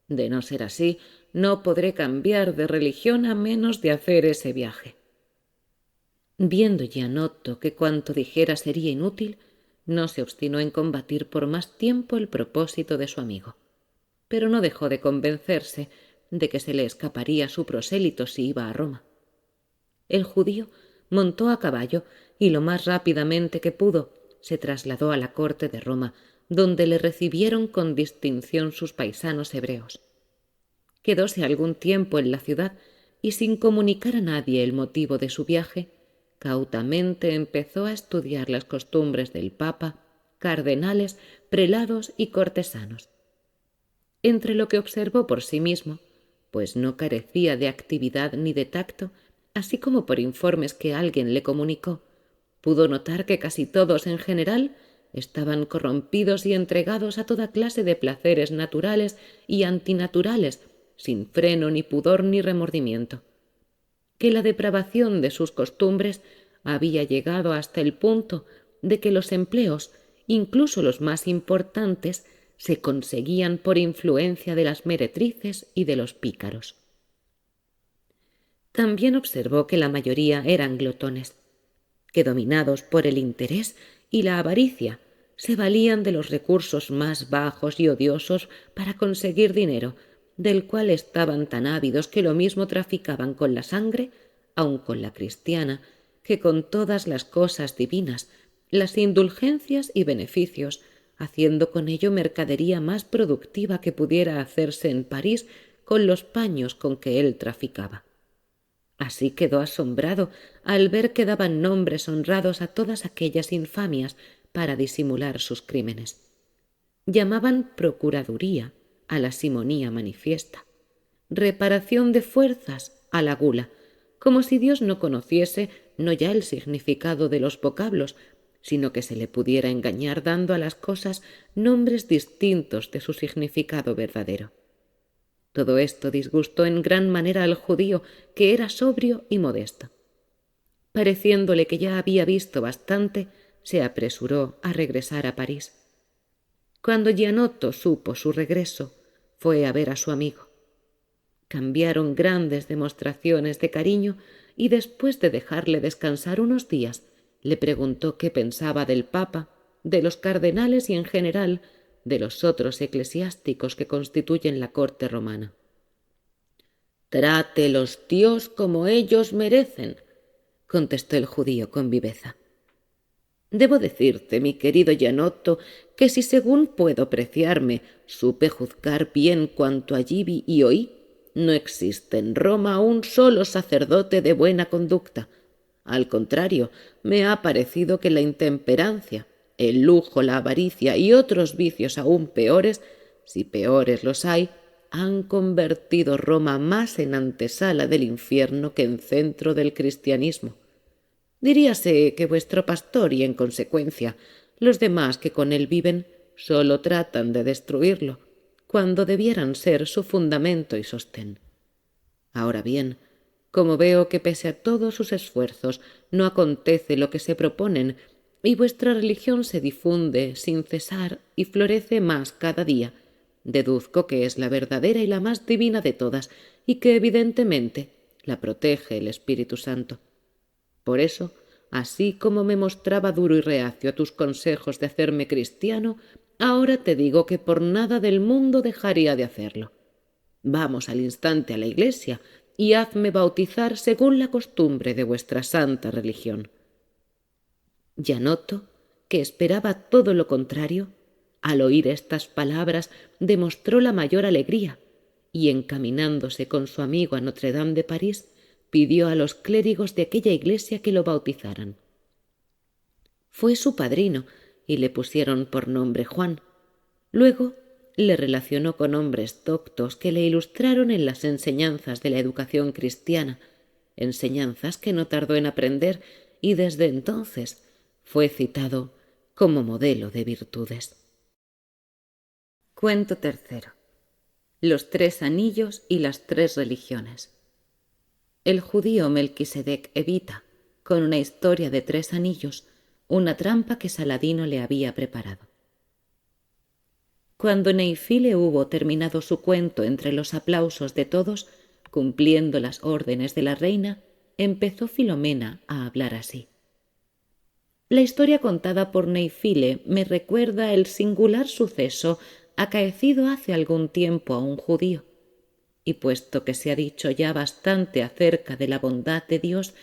De no ser así, no podré cambiar de religión a menos de hacer ese viaje». Viendo Gianotto que cuanto dijera sería inútil, no se obstinó en combatir por más tiempo el propósito de su amigo, pero no dejó de convencerse de que se le escaparía su prosélito si iba a Roma. El judío montó a caballo y lo más rápidamente que pudo se trasladó a la corte de Roma, donde le recibieron con distinción sus paisanos hebreos. Quedóse algún tiempo en la ciudad y, sin comunicar a nadie el motivo de su viaje, cautamente empezó a estudiar las costumbres del papa, cardenales, prelados y cortesanos. Entre lo que observó por sí mismo, pues no carecía de actividad ni de tacto, así como por informes que alguien le comunicó, pudo notar que casi todos en general estaban corrompidos y entregados a toda clase de placeres naturales y antinaturales, sin freno ni pudor ni remordimiento, que la depravación de sus costumbres había llegado hasta el punto de que los empleos, incluso los más importantes, se conseguían por influencia de las meretrices y de los pícaros. También observó que la mayoría eran glotones, que dominados por el interés y la avaricia se valían de los recursos más bajos y odiosos para conseguir dinero, del cual estaban tan ávidos que lo mismo traficaban con la sangre, aun con la cristiana, que con todas las cosas divinas, las indulgencias y beneficios, haciendo con ello mercadería más productiva que pudiera hacerse en París con los paños con que él traficaba. Así quedó asombrado al ver que daban nombres honrados a todas aquellas infamias para disimular sus crímenes. Llamaban procuraduría a la simonía manifiesta, reparación de fuerzas a la gula, como si Dios no conociese no ya el significado de los vocablos, sino que se le pudiera engañar dando a las cosas nombres distintos de su significado verdadero. Todo esto disgustó en gran manera al judío, que era sobrio y modesto. Pareciéndole que ya había visto bastante, se apresuró a regresar a París. Cuando Gianotto supo su regreso, fue a ver a su amigo. Cambiaron grandes demostraciones de cariño y después de dejarle descansar unos días, le preguntó qué pensaba del Papa, de los cardenales y en general de los otros eclesiásticos que constituyen la corte romana. «Trátelos Dios como ellos merecen», contestó el judío con viveza. «Debo decirte, mi querido Gianotto, que si según puedo preciarme supe juzgar bien cuanto allí vi y oí, no existe en Roma un solo sacerdote de buena conducta. Al contrario, me ha parecido que la intemperancia, el lujo, la avaricia y otros vicios aún peores, si peores los hay, han convertido Roma más en antesala del infierno que en centro del cristianismo. Diríase que vuestro pastor y, en consecuencia, los demás que con él viven sólo tratan de destruirlo, cuando debieran ser su fundamento y sostén. Ahora bien, como veo que pese a todos sus esfuerzos no acontece lo que se proponen, y vuestra religión se difunde sin cesar y florece más cada día, deduzco que es la verdadera y la más divina de todas, y que evidentemente la protege el Espíritu Santo. Por eso, así como me mostraba duro y reacio a tus consejos de hacerme cristiano, ahora te digo que por nada del mundo dejaría de hacerlo. Vamos al instante a la iglesia y hazme bautizar según la costumbre de vuestra santa religión». Gianotto, que esperaba todo lo contrario, al oír estas palabras demostró la mayor alegría y, encaminándose con su amigo a Notre Dame de París, pidió a los clérigos de aquella iglesia que lo bautizaran. Fue su padrino y le pusieron por nombre Juan. Luego le relacionó con hombres doctos que le ilustraron en las enseñanzas de la educación cristiana, enseñanzas que no tardó en aprender y desde entonces fue citado como modelo de virtudes. Cuento tercero. Los 3 anillos y las 3 religiones. El judío Melquisedec evita, con una historia de 3 anillos, una trampa que Saladino le había preparado. Cuando Neifile hubo terminado su cuento entre los aplausos de todos, cumpliendo las órdenes de la reina, empezó Filomena a hablar así. La historia contada por Neifile me recuerda el singular suceso acaecido hace algún tiempo a un judío, y puesto que se ha dicho ya bastante acerca de la bondad de Dios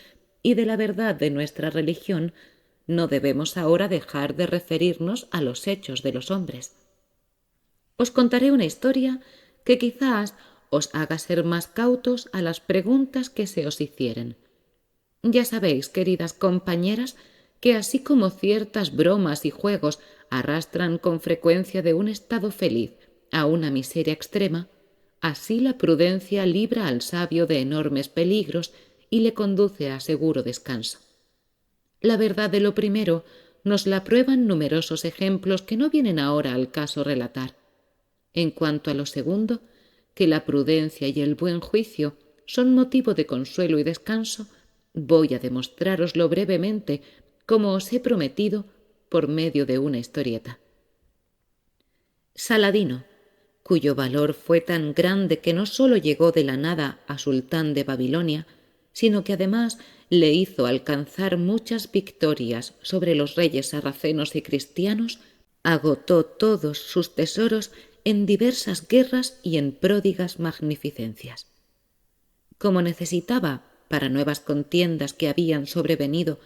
y de la verdad de nuestra religión, no debemos ahora dejar de referirnos a los hechos de los hombres. Os contaré una historia que quizás os haga ser más cautos a las preguntas que se os hicieren. Ya sabéis, queridas compañeras, que así como ciertas bromas y juegos arrastran con frecuencia de un estado feliz a una miseria extrema, así la prudencia libra al sabio de enormes peligros y le conduce a seguro descanso. La verdad de lo primero nos la prueban numerosos ejemplos que no vienen ahora al caso relatar. En cuanto a lo segundo, que la prudencia y el buen juicio son motivo de consuelo y descanso, voy a demostrároslo brevemente, como os he prometido, por medio de una historieta. Saladino, cuyo valor fue tan grande que no sólo llegó de la nada a sultán de Babilonia, sino que además le hizo alcanzar muchas victorias sobre los reyes sarracenos y cristianos, agotó todos sus tesoros en diversas guerras y en pródigas magnificencias. Como necesitaba, para nuevas contiendas que habían sobrevenido,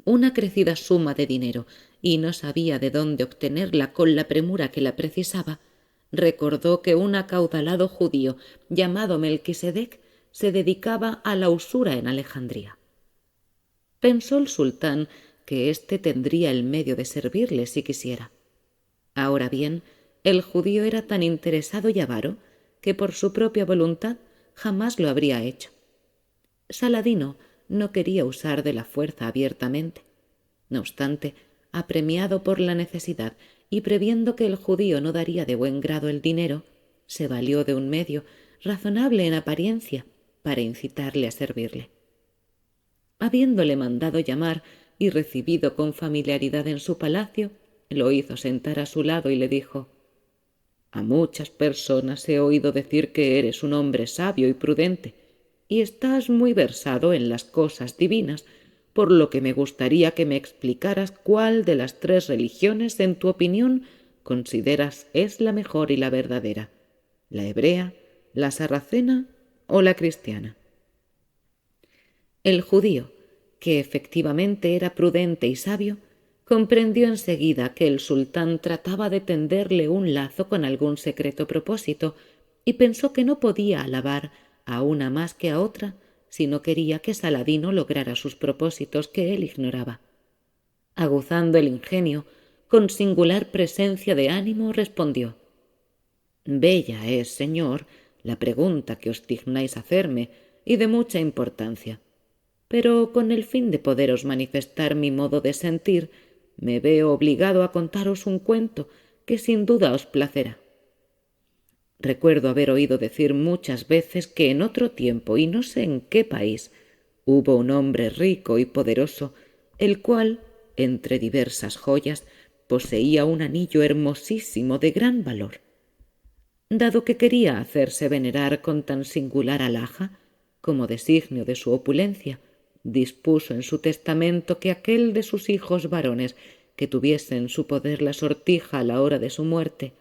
una crecida suma de dinero y no sabía de dónde obtenerla con la premura que la precisaba, recordó que un acaudalado judío llamado Melquisedec se dedicaba a la usura en Alejandría. Pensó el sultán que éste tendría el medio de servirle si quisiera. Ahora bien, el judío era tan interesado y avaro que por su propia voluntad jamás lo habría hecho. Saladino no quería usar de la fuerza abiertamente. No obstante, apremiado por la necesidad y previendo que el judío no daría de buen grado el dinero, se valió de un medio, razonable en apariencia, para incitarle a servirle. Habiéndole mandado llamar y recibido con familiaridad en su palacio, lo hizo sentar a su lado y le dijo: A muchas personas he oído decir que eres un hombre sabio y prudente, y estás muy versado en las cosas divinas, por lo que me gustaría que me explicaras cuál de las tres religiones, en tu opinión, consideras es la mejor y la verdadera: la hebrea, la sarracena o la cristiana. El judío, que efectivamente era prudente y sabio, comprendió enseguida que el sultán trataba de tenderle un lazo con algún secreto propósito, y pensó que no podía alabar a una más que a otra si no quería que Saladino lograra sus propósitos que él ignoraba. Aguzando el ingenio, con singular presencia de ánimo, respondió: «Bella es, señor, la pregunta que os dignáis hacerme, y de mucha importancia. Pero con el fin de poderos manifestar mi modo de sentir, me veo obligado a contaros un cuento que sin duda os placerá. Recuerdo haber oído decir muchas veces que en otro tiempo, y no sé en qué país, hubo un hombre rico y poderoso, el cual, entre diversas joyas, poseía un anillo hermosísimo de gran valor. Dado que quería hacerse venerar con tan singular alhaja, como designio de su opulencia, dispuso en su testamento que aquel de sus hijos varones que tuviese en su poder la sortija a la hora de su muerte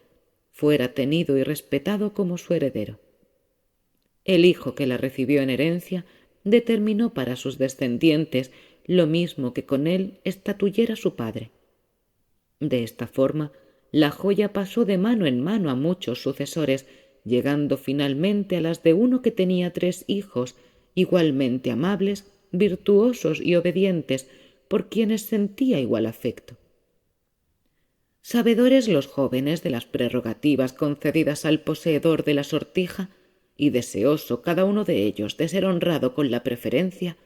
fuera tenido y respetado como su heredero. El hijo que la recibió en herencia determinó para sus descendientes lo mismo que con él estatuyera su padre. De esta forma, la joya pasó de mano en mano a muchos sucesores, llegando finalmente a las de uno que tenía 3 hijos, igualmente amables, virtuosos y obedientes, por quienes sentía igual afecto. Sabedores los jóvenes de las prerrogativas concedidas al poseedor de la sortija, y deseoso cada uno de ellos de ser honrado con la preferencia,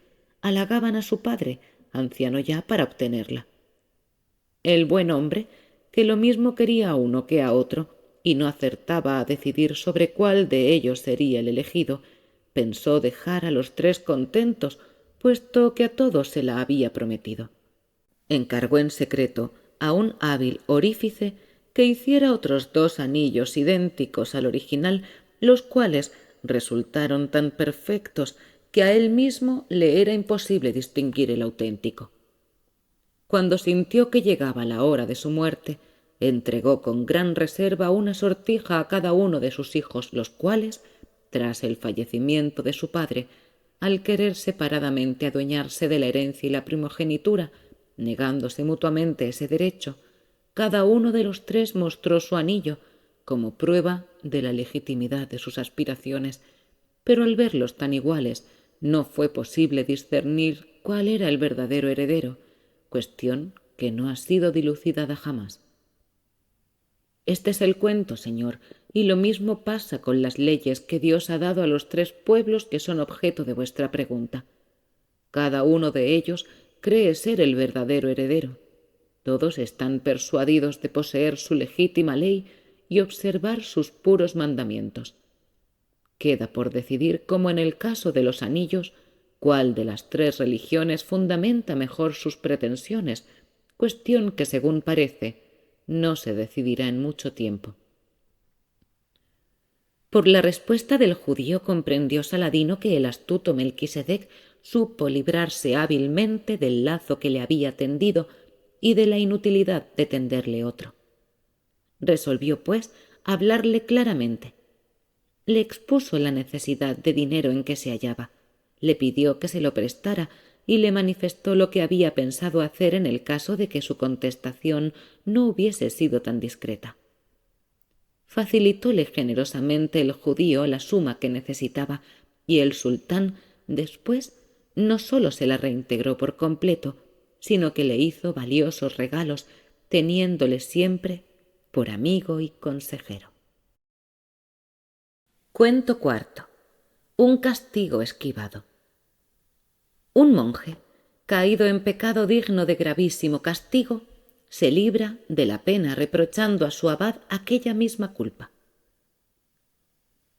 halagaban a su padre, anciano ya, para obtenerla. El buen hombre, que lo mismo quería a uno que a otro, y no acertaba a decidir sobre cuál de ellos sería el elegido, pensó dejar a los 3 contentos, puesto que a todos se la había prometido. Encargó en secreto a un hábil orífice que hiciera otros 2 anillos idénticos al original, los cuales resultaron tan perfectos que a él mismo le era imposible distinguir el auténtico. Cuando sintió que llegaba la hora de su muerte, entregó con gran reserva una sortija a cada uno de sus hijos, los cuales, tras el fallecimiento de su padre, al querer separadamente adueñarse de la herencia y la primogenitura, negándose mutuamente ese derecho, cada uno de los 3 mostró su anillo como prueba de la legitimidad de sus aspiraciones, pero al verlos tan iguales no fue posible discernir cuál era el verdadero heredero, cuestión que no ha sido dilucidada jamás. Este es el cuento, señor, y lo mismo pasa con las leyes que Dios ha dado a los 3 pueblos que son objeto de vuestra pregunta. Cada uno de ellos cree ser el verdadero heredero. Todos están persuadidos de poseer su legítima ley y observar sus puros mandamientos. Queda por decidir, como en el caso de los anillos, cuál de las 3 religiones fundamenta mejor sus pretensiones, cuestión que, según parece, no se decidirá en mucho tiempo. Por la respuesta del judío comprendió Saladino que el astuto Melquisedec supo librarse hábilmente del lazo que le había tendido y de la inutilidad de tenderle otro. Resolvió, pues, hablarle claramente. Le expuso la necesidad de dinero en que se hallaba, le pidió que se lo prestara y le manifestó lo que había pensado hacer en el caso de que su contestación no hubiese sido tan discreta. Facilitóle generosamente el judío la suma que necesitaba, y el sultán después no sólo se la reintegró por completo, sino que le hizo valiosos regalos, teniéndole siempre por amigo y consejero. Cuento cuarto. Un castigo esquivado. Un monje, caído en pecado digno de gravísimo castigo, se libra de la pena reprochando a su abad aquella misma culpa.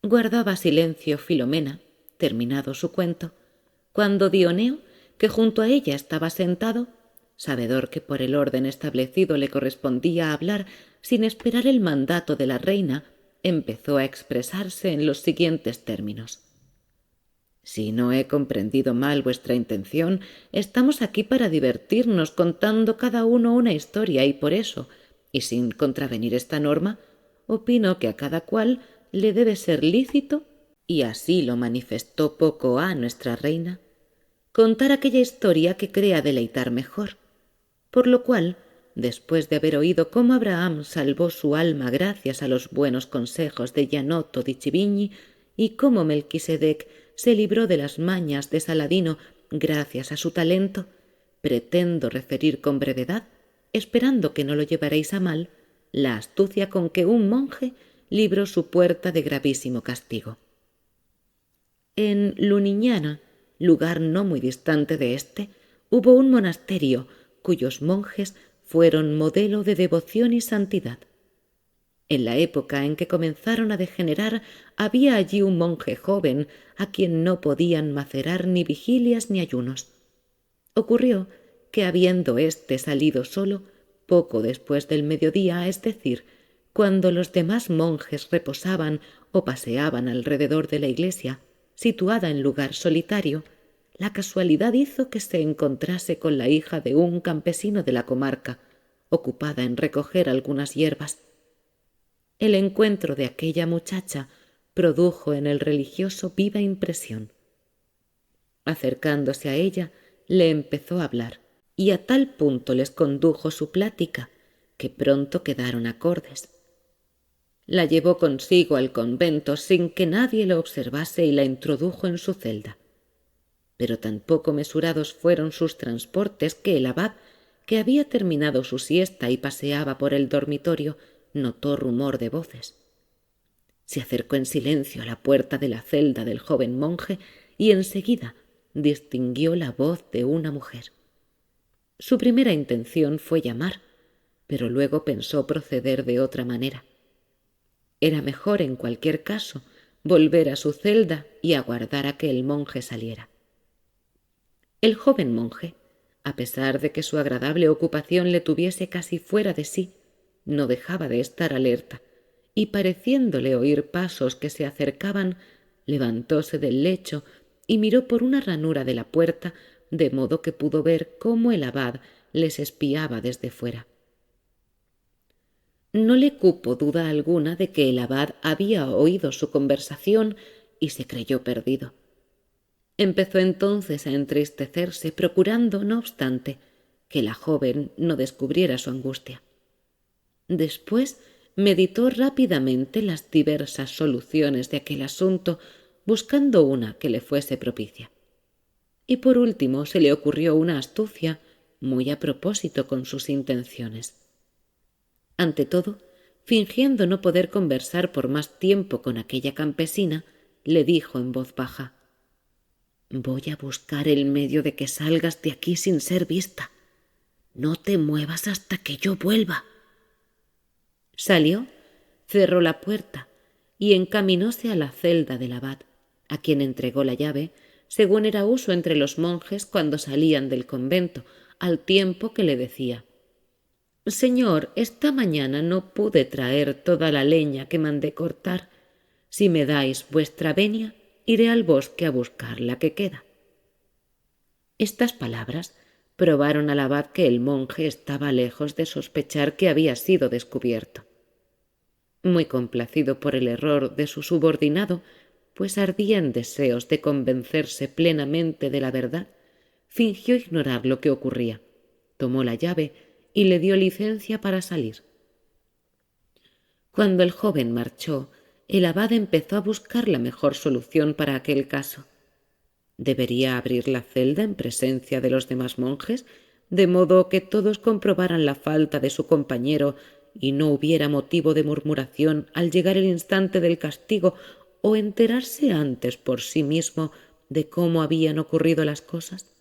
Guardaba silencio Filomena, terminado su cuento, cuando Dioneo, que junto a ella estaba sentado, sabedor que por el orden establecido le correspondía hablar sin esperar el mandato de la reina, empezó a expresarse en los siguientes términos. Si no he comprendido mal vuestra intención, estamos aquí para divertirnos contando cada uno una historia y por eso, y sin contravenir esta norma, opino que a cada cual le debe ser lícito, y así lo manifestó Poco a nuestra reina, contar aquella historia que crea deleitar mejor, por lo cual, después de haber oído cómo Abraham salvó su alma gracias a los buenos consejos de Gianotto di Civigni y cómo Melquisedec se libró de las mañas de Saladino gracias a su talento, pretendo referir con brevedad, esperando que no lo llevaréis a mal, la astucia con que un monje libró su puerta de gravísimo castigo. En Luniñana, lugar no muy distante de éste, hubo un monasterio cuyos monjes fueron modelo de devoción y santidad. En la época en que comenzaron a degenerar, había allí un monje joven a quien no podían macerar ni vigilias ni ayunos. Ocurrió que, habiendo éste salido solo, poco después del mediodía, es decir, cuando los demás monjes reposaban o paseaban alrededor de la iglesia, situada en lugar solitario, la casualidad hizo que se encontrase con la hija de un campesino de la comarca, ocupada en recoger algunas hierbas. El encuentro de aquella muchacha produjo en el religioso viva impresión. Acercándose a ella, le empezó a hablar, y a tal punto les condujo su plática que pronto quedaron acordes. La llevó consigo al convento sin que nadie lo observase y la introdujo en su celda. Pero tan poco mesurados fueron sus transportes que el abad, que había terminado su siesta y paseaba por el dormitorio, notó rumor de voces. Se acercó en silencio a la puerta de la celda del joven monje y enseguida distinguió la voz de una mujer. Su primera intención fue llamar, pero luego pensó proceder de otra manera. Era mejor, en cualquier caso, volver a su celda y aguardar a que el monje saliera. El joven monje, a pesar de que su agradable ocupación le tuviese casi fuera de sí, no dejaba de estar alerta, y pareciéndole oír pasos que se acercaban, levantóse del lecho y miró por una ranura de la puerta, de modo que pudo ver cómo el abad les espiaba desde fuera. No le cupo duda alguna de que el abad había oído su conversación y se creyó perdido. Empezó entonces a entristecerse, procurando, no obstante, que la joven no descubriera su angustia. Después meditó rápidamente las diversas soluciones de aquel asunto, buscando una que le fuese propicia. Y por último se le ocurrió una astucia muy a propósito con sus intenciones. Ante todo, fingiendo no poder conversar por más tiempo con aquella campesina, le dijo en voz baja: «Voy a buscar el medio de que salgas de aquí sin ser vista. No te muevas hasta que yo vuelva». Salió, cerró la puerta y encaminóse a la celda del abad, a quien entregó la llave, según era uso entre los monjes cuando salían del convento, al tiempo que le decía: «Señor, esta mañana no pude traer toda la leña que mandé cortar. Si me dais vuestra venia, iré al bosque a buscar la que queda». Estas palabras probaron al abad que el monje estaba lejos de sospechar que había sido descubierto. Muy complacido por el error de su subordinado, pues ardía en deseos de convencerse plenamente de la verdad, fingió ignorar lo que ocurría, tomó la llave y le dio licencia para salir. Cuando el joven marchó, el abad empezó a buscar la mejor solución para aquel caso. Debería abrir la celda en presencia de los demás monjes, de modo que todos comprobaran la falta de su compañero y no hubiera motivo de murmuración al llegar el instante del castigo, o enterarse antes por sí mismo de cómo habían ocurrido las cosas.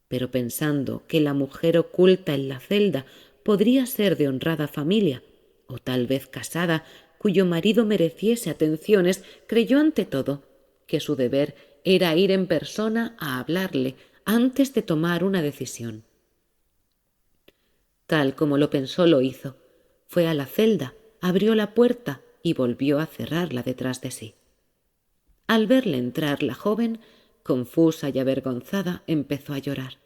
Pero pensando que la mujer oculta en la celda podría ser de honrada familia, o tal vez casada, cuyo marido mereciese atenciones, creyó ante todo que su deber era ir en persona a hablarle antes de tomar una decisión. Tal como lo pensó, lo hizo. Fue a la celda, abrió la puerta y volvió a cerrarla detrás de sí. Al verle entrar, la joven, confusa y avergonzada, empezó a llorar.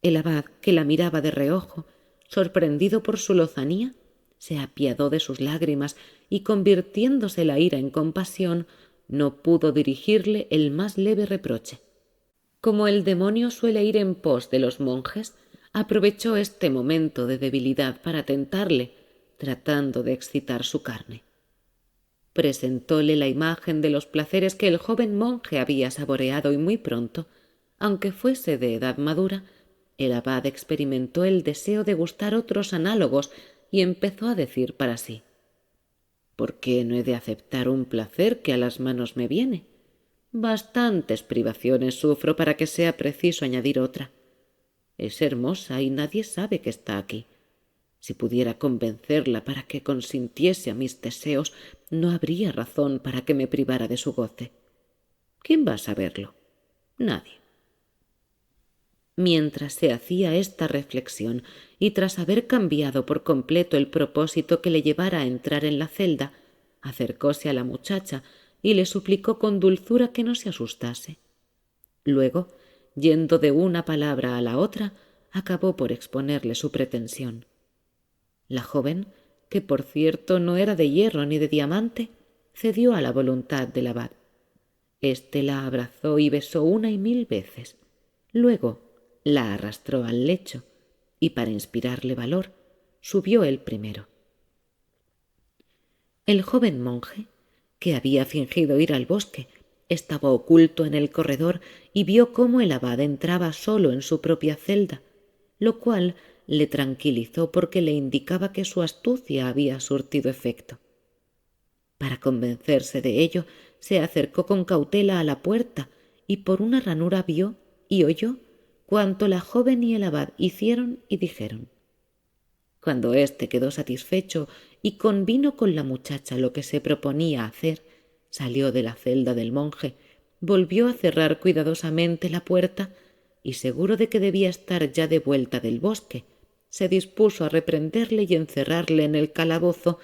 El abad, que la miraba de reojo, sorprendido por su lozanía, se apiadó de sus lágrimas y, convirtiéndose la ira en compasión, no pudo dirigirle el más leve reproche. Como el demonio suele ir en pos de los monjes, aprovechó este momento de debilidad para tentarle, tratando de excitar su carne. Presentóle la imagen de los placeres que el joven monje había saboreado y muy pronto, aunque fuese de edad madura, el abad experimentó el deseo de gustar otros análogos y empezó a decir para sí: ¿por qué no he de aceptar un placer que a las manos me viene? Bastantes privaciones sufro para que sea preciso añadir otra. Es hermosa y nadie sabe que está aquí. Si pudiera convencerla para que consintiese a mis deseos, no habría razón para que me privara de su goce. ¿Quién va a saberlo? Nadie. Mientras se hacía esta reflexión y tras haber cambiado por completo el propósito que le llevara a entrar en la celda, acercóse a la muchacha y le suplicó con dulzura que no se asustase. Luego, yendo de una palabra a la otra, acabó por exponerle su pretensión. La joven, que por cierto no era de hierro ni de diamante, cedió a la voluntad del abad. Éste la abrazó y besó 1,000 veces. Luego la arrastró al lecho y, para inspirarle valor, subió él primero. El joven monje, que había fingido ir al bosque, estaba oculto en el corredor y vio cómo el abad entraba solo en su propia celda, lo cual le tranquilizó porque le indicaba que su astucia había surtido efecto. Para convencerse de ello, se acercó con cautela a la puerta y por una ranura vio y oyó cuanto la joven y el abad hicieron y dijeron. Cuando éste quedó satisfecho y convino con la muchacha lo que se proponía hacer, salió de la celda del monje, volvió a cerrar cuidadosamente la puerta y, seguro de que debía estar ya de vuelta del bosque, se dispuso a reprenderle y encerrarle en el calabozo,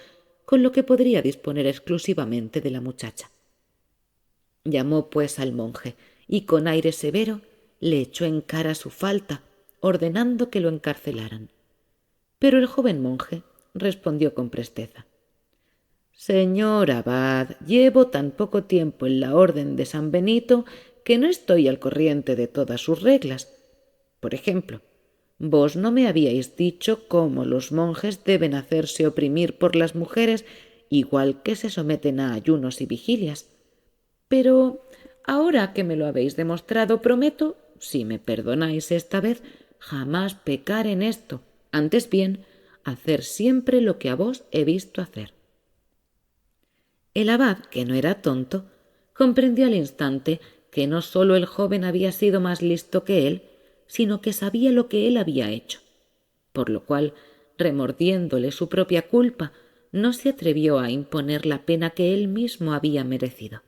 con lo que podría disponer exclusivamente de la muchacha. Llamó pues al monje y con aire severo le echó en cara su falta, ordenando que lo encarcelaran. Pero el joven monje respondió con presteza: «Señor abad, llevo tan poco tiempo en la orden de San Benito que no estoy al corriente de todas sus reglas. Por ejemplo, vos no me habíais dicho cómo los monjes deben hacerse oprimir por las mujeres, igual que se someten a ayunos y vigilias. Pero ahora que me lo habéis demostrado, prometo, si me perdonáis esta vez, jamás pecar en esto, antes bien, hacer siempre lo que a vos he visto hacer». El abad, que no era tonto, comprendió al instante que no sólo el joven había sido más listo que él, sino que sabía lo que él había hecho, por lo cual, remordiéndole su propia culpa, no se atrevió a imponer la pena que él mismo había merecido.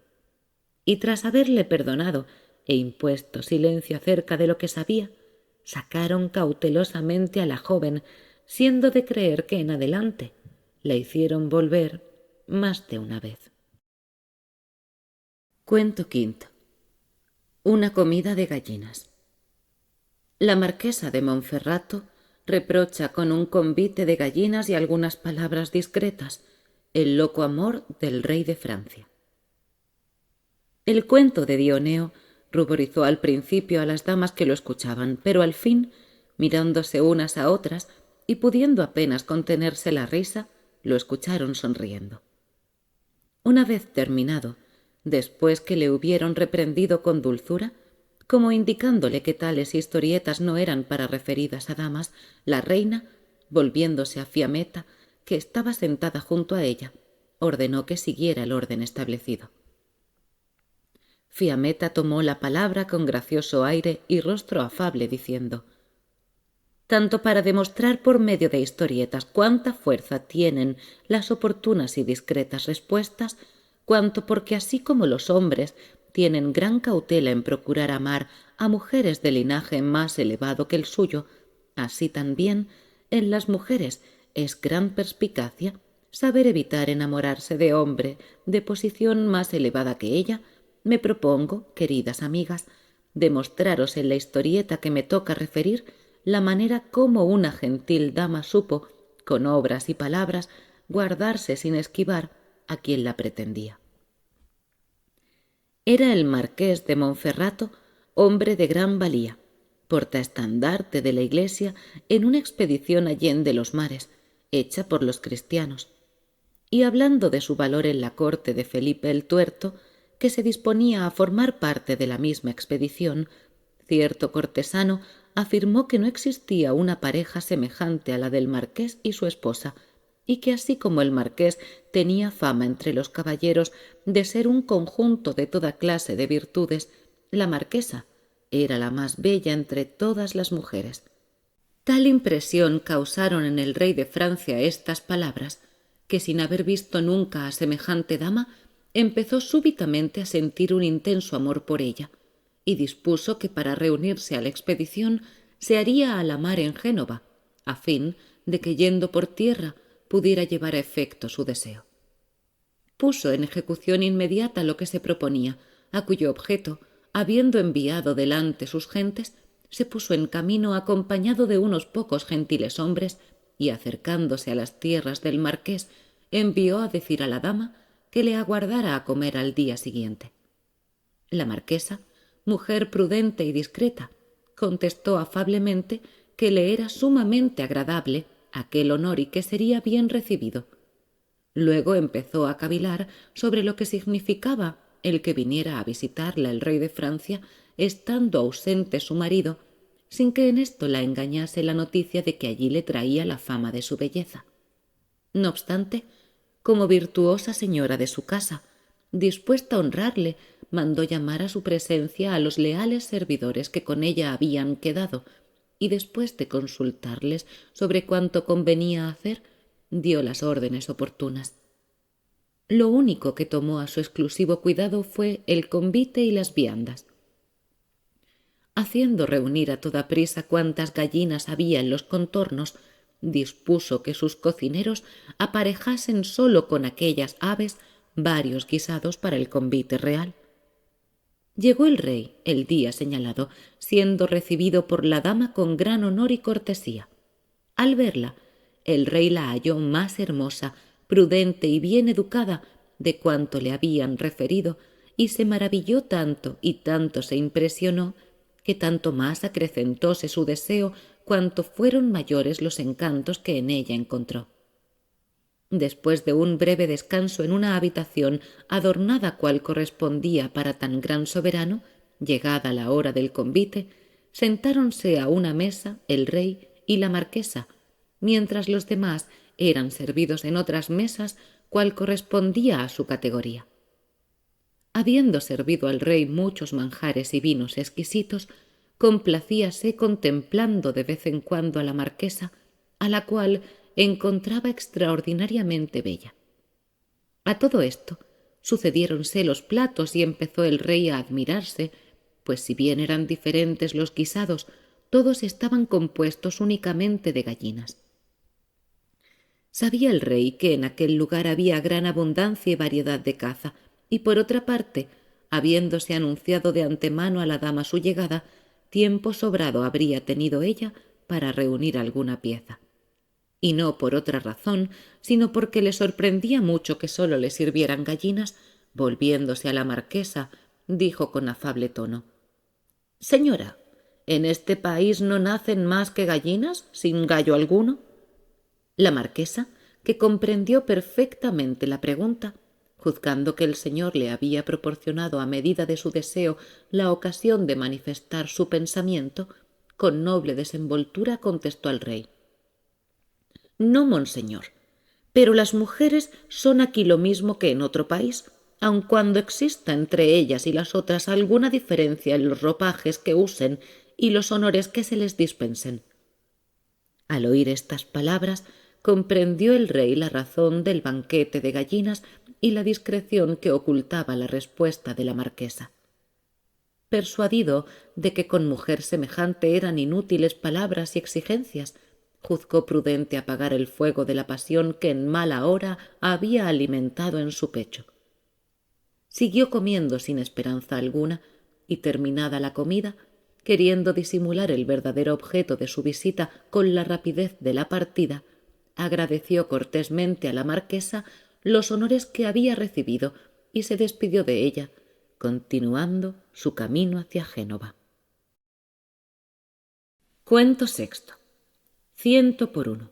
Y tras haberle perdonado e impuesto silencio acerca de lo que sabía, sacaron cautelosamente a la joven, siendo de creer que en adelante la hicieron volver más de una vez. Cuento quinto. Una comida de gallinas. La marquesa de Monferrato reprocha con un convite de gallinas y algunas palabras discretas el loco amor del rey de Francia. El cuento de Dioneo ruborizó al principio a las damas que lo escuchaban, pero al fin, mirándose unas a otras y pudiendo apenas contenerse la risa, lo escucharon sonriendo. Una vez terminado, después que le hubieron reprendido con dulzura, como indicándole que tales historietas no eran para referidas a damas, la reina, volviéndose a Fiametta, que estaba sentada junto a ella, ordenó que siguiera el orden establecido. Fiametta tomó la palabra con gracioso aire y rostro afable, diciendo: «Tanto para demostrar por medio de historietas cuánta fuerza tienen las oportunas y discretas respuestas, cuanto porque así como los hombres tienen gran cautela en procurar amar a mujeres de linaje más elevado que el suyo, así también en las mujeres es gran perspicacia saber evitar enamorarse de hombre de posición más elevada que ella, me propongo, queridas amigas, demostraros en la historieta que me toca referir la manera como una gentil dama supo, con obras y palabras, guardarse sin esquivar a quien la pretendía. Era el marqués de Monferrato, hombre de gran valía, portaestandarte de la Iglesia en una expedición allende los mares, hecha por los cristianos. Y hablando de su valor en la corte de Felipe el Tuerto, que se disponía a formar parte de la misma expedición, cierto cortesano afirmó que no existía una pareja semejante a la del marqués y su esposa, y que así como el marqués tenía fama entre los caballeros de ser un conjunto de toda clase de virtudes, la marquesa era la más bella entre todas las mujeres. Tal impresión causaron en el rey de Francia estas palabras, que sin haber visto nunca a semejante dama, empezó súbitamente a sentir un intenso amor por ella, y dispuso que para reunirse a la expedición se haría a la mar en Génova, a fin de que yendo por tierra pudiera llevar a efecto su deseo. Puso en ejecución inmediata lo que se proponía, a cuyo objeto, habiendo enviado delante sus gentes, se puso en camino acompañado de unos pocos gentiles hombres y, acercándose a las tierras del marqués, envió a decir a la dama que le aguardara a comer al día siguiente. La marquesa, mujer prudente y discreta, contestó afablemente que le era sumamente agradable aquel honor y que sería bien recibido. Luego empezó a cavilar sobre lo que significaba el que viniera a visitarla el rey de Francia, estando ausente su marido, sin que en esto la engañase la noticia de que allí le traía la fama de su belleza. No obstante, como virtuosa señora de su casa, dispuesta a honrarle, mandó llamar a su presencia a los leales servidores que con ella habían quedado, y después de consultarles sobre cuánto convenía hacer, dio las órdenes oportunas. Lo único que tomó a su exclusivo cuidado fue el convite y las viandas. Haciendo reunir a toda prisa cuantas gallinas había en los contornos, dispuso que sus cocineros aparejasen sólo con aquellas aves varios guisados para el convite real. Llegó el rey el día señalado, siendo recibido por la dama con gran honor y cortesía. Al verla, el rey la halló más hermosa, prudente y bien educada de cuanto le habían referido, y se maravilló tanto y tanto se impresionó, que tanto más acrecentóse su deseo cuanto fueron mayores los encantos que en ella encontró. Después de un breve descanso en una habitación adornada cual correspondía para tan gran soberano, llegada la hora del convite, sentáronse a una mesa el rey y la marquesa, mientras los demás eran servidos en otras mesas cual correspondía a su categoría. Habiendo servido al rey muchos manjares y vinos exquisitos, complacíase contemplando de vez en cuando a la marquesa, a la cual encontraba extraordinariamente bella. A todo esto sucediéronse los platos y empezó el rey a admirarse, pues si bien eran diferentes los guisados, todos estaban compuestos únicamente de gallinas. Sabía el rey que en aquel lugar había gran abundancia y variedad de caza, y por otra parte, habiéndose anunciado de antemano a la dama su llegada, tiempo sobrado habría tenido ella para reunir alguna pieza. Y no por otra razón, sino porque le sorprendía mucho que sólo le sirvieran gallinas, volviéndose a la marquesa, dijo con afable tono: «Señora, ¿en este país no nacen más que gallinas, sin gallo alguno?». La marquesa, que comprendió perfectamente la pregunta, juzgando que el señor le había proporcionado a medida de su deseo la ocasión de manifestar su pensamiento, con noble desenvoltura contestó al rey: «No, monseñor, pero las mujeres son aquí lo mismo que en otro país, aun cuando exista entre ellas y las otras alguna diferencia en los ropajes que usen y los honores que se les dispensen». Al oír estas palabras, comprendió el rey la razón del banquete de gallinas y la discreción que ocultaba la respuesta de la marquesa. Persuadido de que con mujer semejante eran inútiles palabras y exigencias, juzgó prudente apagar el fuego de la pasión que en mala hora había alimentado en su pecho. Siguió comiendo sin esperanza alguna, y terminada la comida, queriendo disimular el verdadero objeto de su visita con la rapidez de la partida, agradeció cortésmente a la marquesa los honores que había recibido y se despidió de ella, continuando su camino hacia Génova. Cuento sexto. 100 por 1.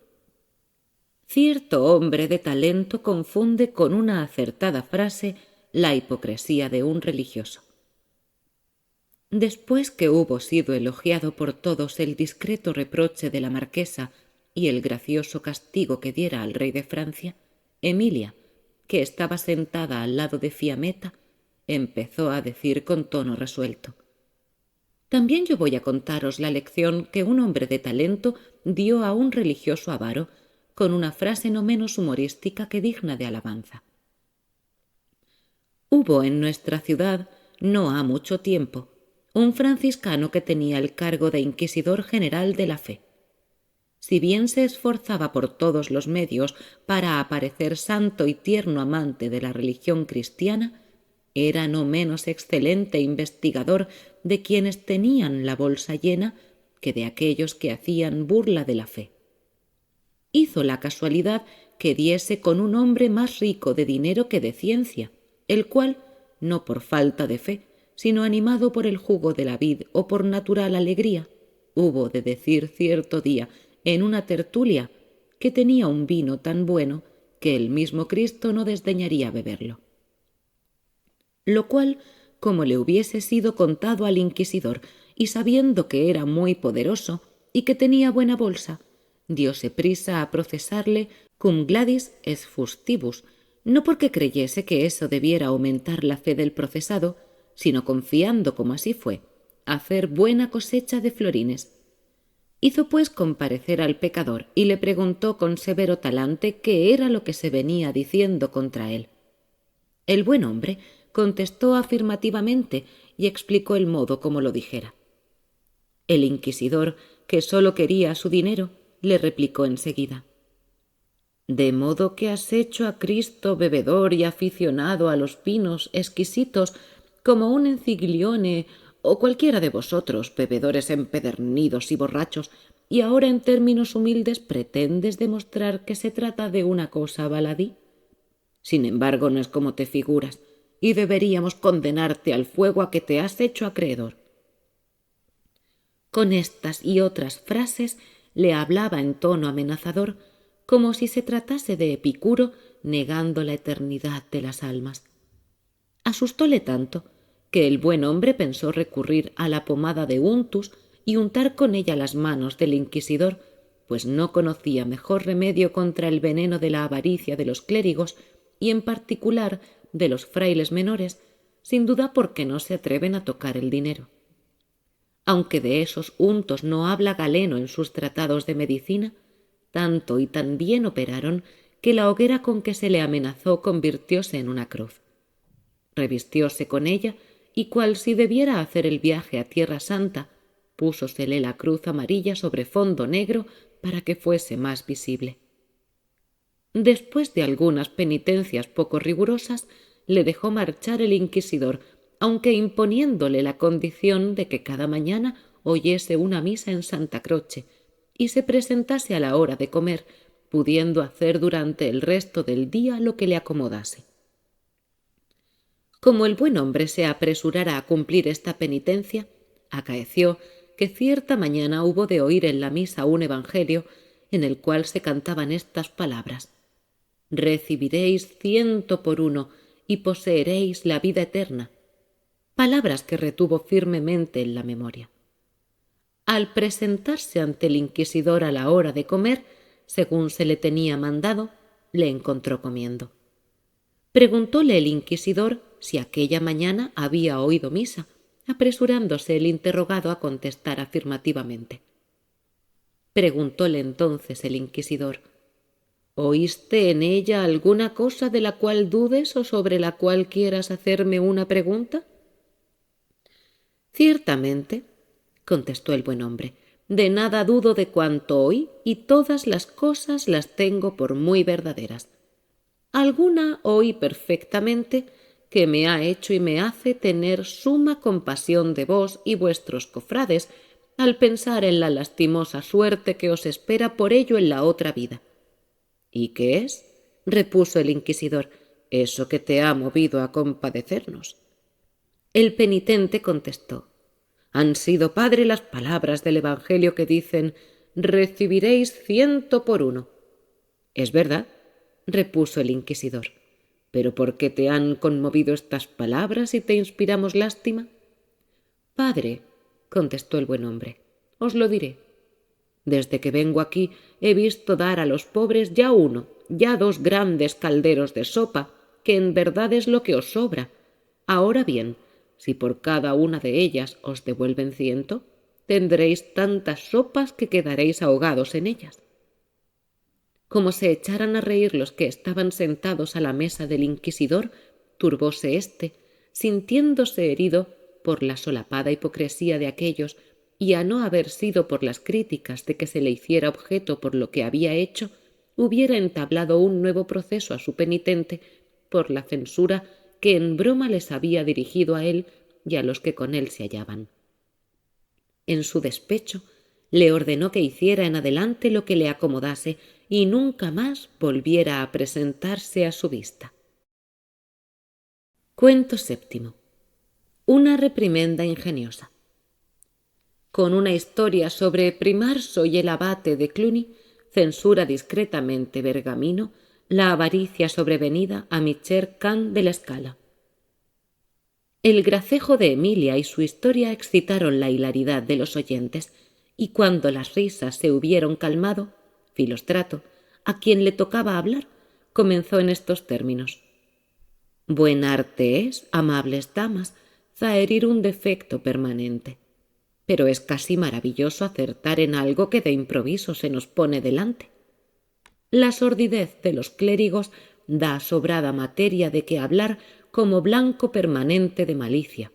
Cierto hombre de talento confunde con una acertada frase la hipocresía de un religioso. Después que hubo sido elogiado por todos el discreto reproche de la marquesa y el gracioso castigo que diera al rey de Francia, Emilia, que estaba sentada al lado de Fiametta, empezó a decir con tono resuelto: «También yo voy a contaros la lección que un hombre de talento dio a un religioso avaro, con una frase no menos humorística que digna de alabanza. Hubo en nuestra ciudad, no ha mucho tiempo, un franciscano que tenía el cargo de inquisidor general de la fe. Si bien se esforzaba por todos los medios para aparecer santo y tierno amante de la religión cristiana, era no menos excelente investigador de quienes tenían la bolsa llena que de aquellos que hacían burla de la fe. Hizo la casualidad que diese con un hombre más rico de dinero que de ciencia, el cual, no por falta de fe, sino animado por el jugo de la vid o por natural alegría, hubo de decir cierto día en una tertulia que tenía un vino tan bueno que el mismo Cristo no desdeñaría beberlo. Lo cual, como le hubiese sido contado al inquisidor, y sabiendo que era muy poderoso y que tenía buena bolsa, dióse prisa a procesarle cum gladis es fustibus, no porque creyese que eso debiera aumentar la fe del procesado, sino confiando, como así fue, hacer buena cosecha de florines. Hizo pues comparecer al pecador y le preguntó con severo talante qué era lo que se venía diciendo contra él. El buen hombre contestó afirmativamente y explicó el modo como lo dijera. El inquisidor, que sólo quería su dinero, le replicó enseguida: «De modo que has hecho a Cristo bebedor y aficionado a los vinos exquisitos, como un Enciglione o cualquiera de vosotros, bebedores empedernidos y borrachos, y ahora en términos humildes pretendes demostrar que se trata de una cosa baladí. Sin embargo, no es como te figuras, y deberíamos condenarte al fuego a que te has hecho acreedor». Con estas y otras frases le hablaba en tono amenazador, como si se tratase de Epicuro negando la eternidad de las almas. Asustóle tanto que el buen hombre pensó recurrir a la pomada de untus y untar con ella las manos del inquisidor, pues no conocía mejor remedio contra el veneno de la avaricia de los clérigos y en particular de los frailes menores, sin duda porque no se atreven a tocar el dinero. Aunque de esos untos no habla Galeno en sus tratados de medicina, tanto y tan bien operaron que la hoguera con que se le amenazó convirtióse en una cruz. Revistióse con ella y cual si debiera hacer el viaje a Tierra Santa, púsosele la cruz amarilla sobre fondo negro para que fuese más visible. Después de algunas penitencias poco rigurosas, le dejó marchar el inquisidor, aunque imponiéndole la condición de que cada mañana oyese una misa en Santa Croce y se presentase a la hora de comer, pudiendo hacer durante el resto del día lo que le acomodase. Como el buen hombre se apresurara a cumplir esta penitencia, acaeció que cierta mañana hubo de oír en la misa un evangelio en el cual se cantaban estas palabras: «Recibiréis 100 por 1 y poseeréis la vida eterna», palabras que retuvo firmemente en la memoria. Al presentarse ante el inquisidor a la hora de comer, según se le tenía mandado, le encontró comiendo. Preguntóle el inquisidor si aquella mañana había oído misa, apresurándose el interrogado a contestar afirmativamente. Preguntóle entonces el inquisidor: «¿Oíste en ella alguna cosa de la cual dudes o sobre la cual quieras hacerme una pregunta?» «Ciertamente», contestó el buen hombre, De nada dudo de cuanto oí y todas las cosas las tengo por muy verdaderas. Alguna oí perfectamente que me ha hecho y me hace tener suma compasión de vos y vuestros cofrades al pensar en la lastimosa suerte que os espera por ello en la otra vida. —¿Y qué es? —repuso el inquisidor— eso que te ha movido a compadecernos. El penitente contestó: han sido, padre, las palabras del Evangelio que dicen: recibiréis 100 por 1. —Es verdad —repuso el inquisidor—, pero ¿por qué te han conmovido estas palabras y te inspiramos lástima? —Padre —contestó el buen hombre—, os lo diré. Desde que vengo aquí he visto dar a los pobres ya uno, ya 2 grandes calderos de sopa, que en verdad es lo que os sobra. Ahora bien, si por cada una de ellas os devuelven 100, tendréis tantas sopas que quedaréis ahogados en ellas. Como se echaran a reír los que estaban sentados a la mesa del inquisidor, turbóse éste, sintiéndose herido por la solapada hipocresía de aquéllos y a no haber sido por las críticas de que se le hiciera objeto por lo que había hecho, hubiera entablado un nuevo proceso a su penitente por la censura que en broma les había dirigido a él y a los que con él se hallaban. En su despecho, le ordenó que hiciera en adelante lo que le acomodase y nunca más volviera a presentarse a su vista. Cuento séptimo. Una reprimenda ingeniosa. Con una historia sobre Primarso y el abate de Cluny, censura discretamente Bergamino la avaricia sobrevenida a Micher Can de la Scala. El gracejo de Emilia y su historia excitaron la hilaridad de los oyentes, y cuando las risas se hubieron calmado, Filóstrato, a quien le tocaba hablar, comenzó en estos términos: buen arte es, amables damas, zaherir un defecto permanente, pero es casi maravilloso acertar en algo que de improviso se nos pone delante. La sordidez de los clérigos da sobrada materia de que hablar como blanco permanente de malicia.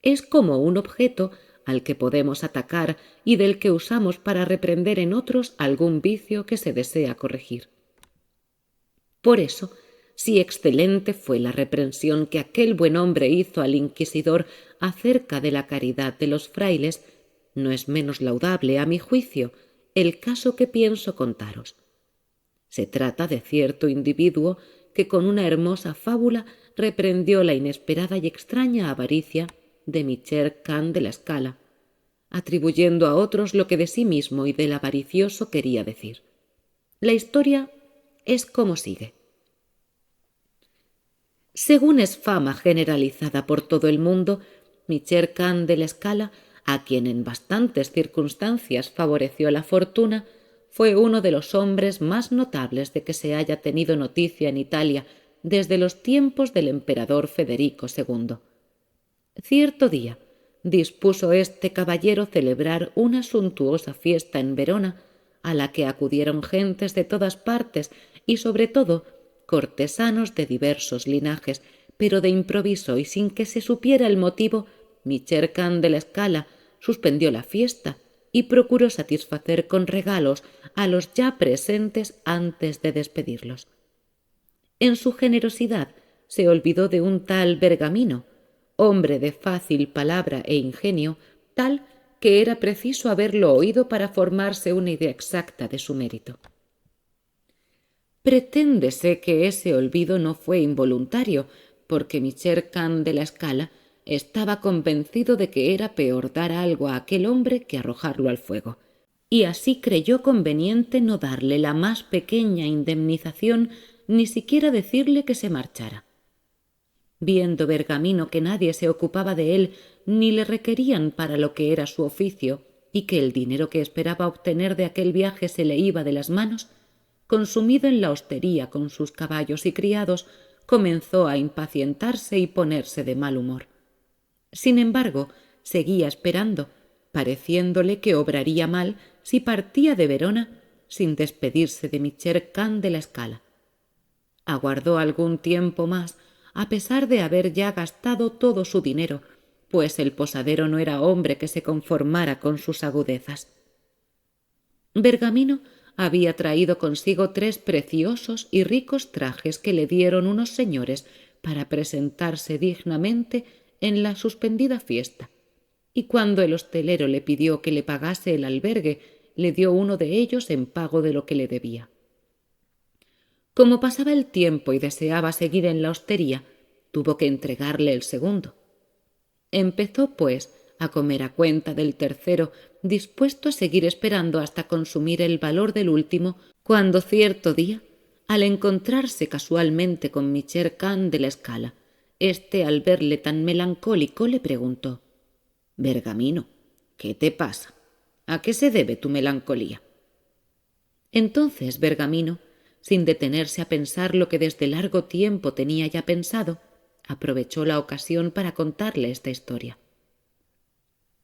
Es como un objeto al que podemos atacar y del que usamos para reprender en otros algún vicio que se desea corregir. Por eso, si excelente fue la reprensión que aquel buen hombre hizo al inquisidor acerca de la caridad de los frailes, no es menos laudable, a mi juicio, el caso que pienso contaros. Se trata de cierto individuo que con una hermosa fábula reprendió la inesperada y extraña avaricia de Micher Can de la Scala, atribuyendo a otros lo que de sí mismo y del avaricioso quería decir. La historia es como sigue. Según es fama generalizada por todo el mundo, Micher Can de la Scala, a quien en bastantes circunstancias favoreció la fortuna, fue uno de los hombres más notables de que se haya tenido noticia en Italia desde los tiempos del emperador Federico II. Cierto día dispuso este caballero celebrar una suntuosa fiesta en Verona, a la que acudieron gentes de todas partes y sobre todo cortesanos de diversos linajes, pero de improviso y sin que se supiera el motivo, Micher Can de la Scala suspendió la fiesta y procuró satisfacer con regalos a los ya presentes antes de despedirlos. En su generosidad se olvidó de un tal Bergamino, hombre de fácil palabra e ingenio, tal que era preciso haberlo oído para formarse una idea exacta de su mérito. Preténdese que ese olvido no fue involuntario, porque Micher Can de la Scala estaba convencido de que era peor dar algo a aquel hombre que arrojarlo al fuego, y así creyó conveniente no darle la más pequeña indemnización, ni siquiera decirle que se marchara. Viendo Bergamino que nadie se ocupaba de él ni le requerían para lo que era su oficio, y que el dinero que esperaba obtener de aquel viaje se le iba de las manos, consumido en la hostería con sus caballos y criados, comenzó a impacientarse y ponerse de mal humor. Sin embargo, seguía esperando, pareciéndole que obraría mal si partía de Verona sin despedirse de Micher Can de la Scala. Aguardó algún tiempo más, a pesar de haber ya gastado todo su dinero, pues el posadero no era hombre que se conformara con sus agudezas. Bergamino había traído consigo 3 preciosos y ricos trajes que le dieron unos señores para presentarse dignamente en la suspendida fiesta, y cuando el hostelero le pidió que le pagase el albergue, le dio uno de ellos en pago de lo que le debía. Como pasaba el tiempo y deseaba seguir en la hostería, tuvo que entregarle el segundo. Empezó, pues, a comer a cuenta del tercero, dispuesto a seguir esperando hasta consumir el valor del último, cuando cierto día, al encontrarse casualmente con Micher Can de la Escala, éste, al verle tan melancólico, le preguntó: «Bergamino, ¿qué te pasa? ¿A qué se debe tu melancolía?» Entonces Bergamino, sin detenerse a pensar lo que desde largo tiempo tenía ya pensado, aprovechó la ocasión para contarle esta historia.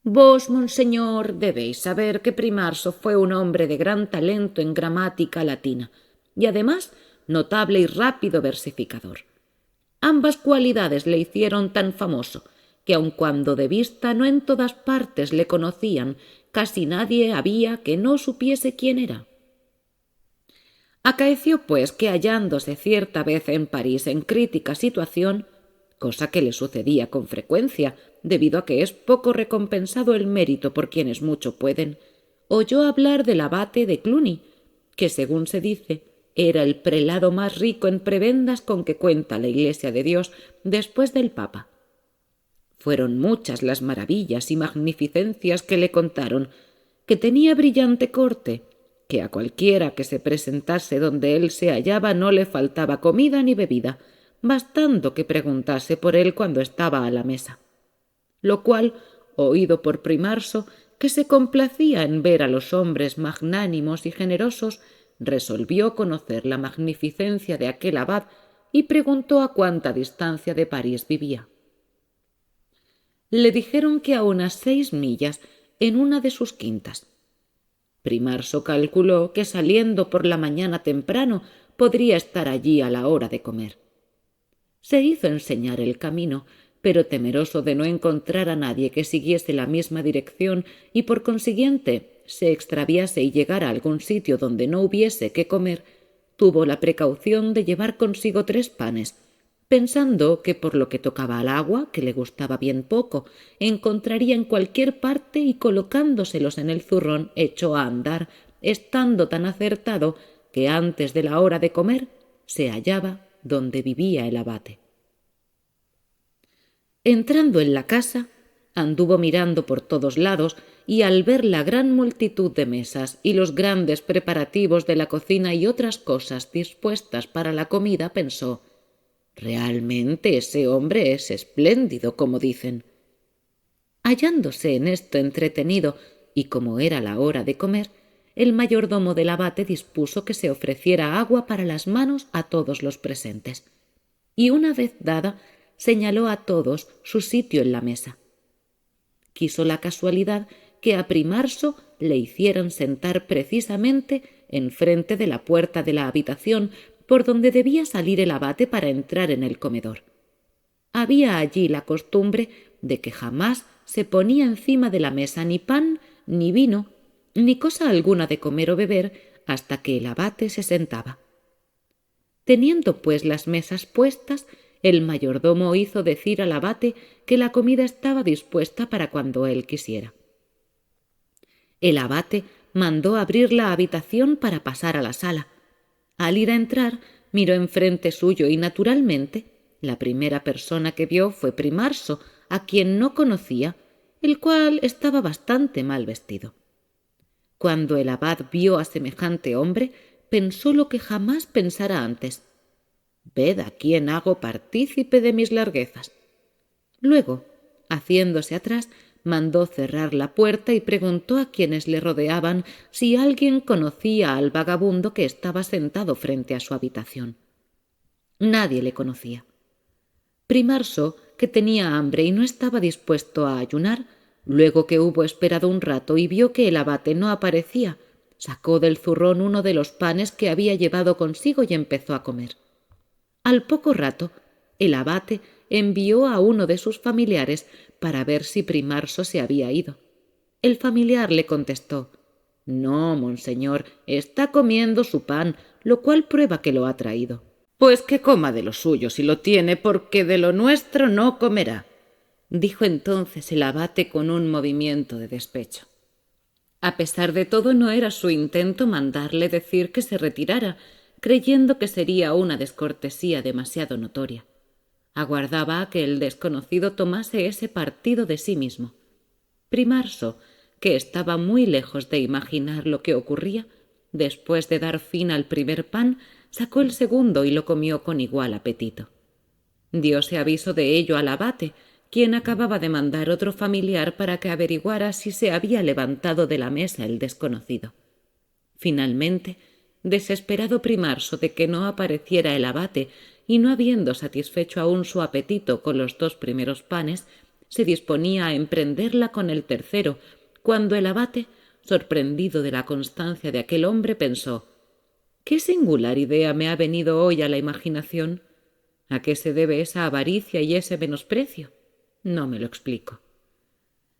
«Vos, monseñor, debéis saber que Primarso fue un hombre de gran talento en gramática latina y además notable y rápido versificador. Ambas cualidades le hicieron tan famoso que aun cuando de vista no en todas partes le conocían, casi nadie había que no supiese quién era. Acaeció, pues, que hallándose cierta vez en París en crítica situación, cosa que le sucedía con frecuencia, debido a que es poco recompensado el mérito por quienes mucho pueden, oyó hablar del abate de Cluny, que, según se dice, era el prelado más rico en prebendas con que cuenta la Iglesia de Dios después del Papa. Fueron muchas las maravillas y magnificencias que le contaron, que tenía brillante corte, que a cualquiera que se presentase donde él se hallaba no le faltaba comida ni bebida, bastando que preguntase por él cuando estaba a la mesa. Lo cual, oído por Primarso, que se complacía en ver a los hombres magnánimos y generosos, resolvió conocer la magnificencia de aquel abad y preguntó a cuánta distancia de París vivía. Le dijeron que a unas 6 millas, en una de sus quintas. Primarso calculó que saliendo por la mañana temprano podría estar allí a la hora de comer. Se hizo enseñar el camino, pero temeroso de no encontrar a nadie que siguiese la misma dirección y por consiguiente se extraviase y llegara a algún sitio donde no hubiese qué comer, tuvo la precaución de llevar consigo 3 panes, pensando que por lo que tocaba al agua, que le gustaba bien poco, encontraría en cualquier parte y colocándoselos en el zurrón echó a andar, estando tan acertado que antes de la hora de comer se hallaba donde vivía el abate. Entrando en la casa, anduvo mirando por todos lados y al ver la gran multitud de mesas y los grandes preparativos de la cocina y otras cosas dispuestas para la comida, pensó: «Realmente ese hombre es espléndido, como dicen». Hallándose en esto entretenido, y como era la hora de comer, el mayordomo del abate dispuso que se ofreciera agua para las manos a todos los presentes, y una vez dada, señaló a todos su sitio en la mesa. Quiso la casualidad que a Primarso le hicieran sentar precisamente enfrente de la puerta de la habitación por donde debía salir el abate para entrar en el comedor. Había allí la costumbre de que jamás se ponía encima de la mesa ni pan, ni vino, ni cosa alguna de comer o beber hasta que el abate se sentaba. Teniendo, pues, las mesas puestas, el mayordomo hizo decir al abate que la comida estaba dispuesta para cuando él quisiera. El abate mandó abrir la habitación para pasar a la sala. Al ir a entrar, miró enfrente suyo y, naturalmente, la primera persona que vio fue Primarso, a quien no conocía, el cual estaba bastante mal vestido. Cuando el abad vio a semejante hombre, pensó lo que jamás pensara antes: «Ved a quién hago partícipe de mis larguezas». Luego, haciéndose atrás, mandó cerrar la puerta y preguntó a quienes le rodeaban si alguien conocía al vagabundo que estaba sentado frente a su habitación. Nadie le conocía. Primarso, que tenía hambre y no estaba dispuesto a ayunar, luego que hubo esperado un rato y vio que el abate no aparecía, sacó del zurrón uno de los panes que había llevado consigo y empezó a comer. Al poco rato, el abate envió a uno de sus familiares para ver si Primarso se había ido. El familiar le contestó: No, monseñor, está comiendo su pan, lo cual prueba que lo ha traído. Pues que coma de lo suyo si lo tiene, porque de lo nuestro no comerá, dijo entonces el abate con un movimiento de despecho. A pesar de todo, no era su intento mandarle decir que se retirara, creyendo que sería una descortesía demasiado notoria. Aguardaba a que el desconocido tomase ese partido de sí mismo. Primarso, que estaba muy lejos de imaginar lo que ocurría, después de dar fin al primer pan, sacó el segundo y lo comió con igual apetito. Dióse aviso de ello al abate, quien acababa de mandar otro familiar para que averiguara si se había levantado de la mesa el desconocido. Finalmente, desesperado Primarso de que no apareciera el abate y no habiendo satisfecho aún su apetito con los 2 primeros panes, se disponía a emprenderla con el tercero, cuando el abate, sorprendido de la constancia de aquel hombre, pensó: «¿Qué singular idea me ha venido hoy a la imaginación? ¿A qué se debe esa avaricia y ese menosprecio? No me lo explico.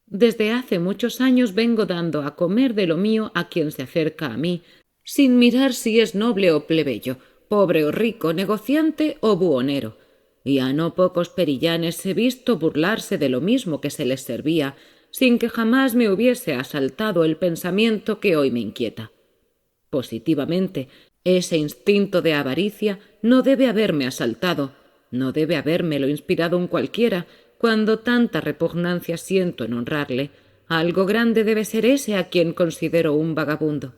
Desde hace muchos años vengo dando a comer de lo mío a quien se acerca a mí, sin mirar si es noble o plebeyo, pobre o rico, negociante o buhonero, y a no pocos perillanes he visto burlarse de lo mismo que se les servía, sin que jamás me hubiese asaltado el pensamiento que hoy me inquieta. Positivamente, ese instinto de avaricia no debe haberme asaltado, no debe habérmelo inspirado un cualquiera, cuando tanta repugnancia siento en honrarle. Algo grande debe ser ese a quien considero un vagabundo».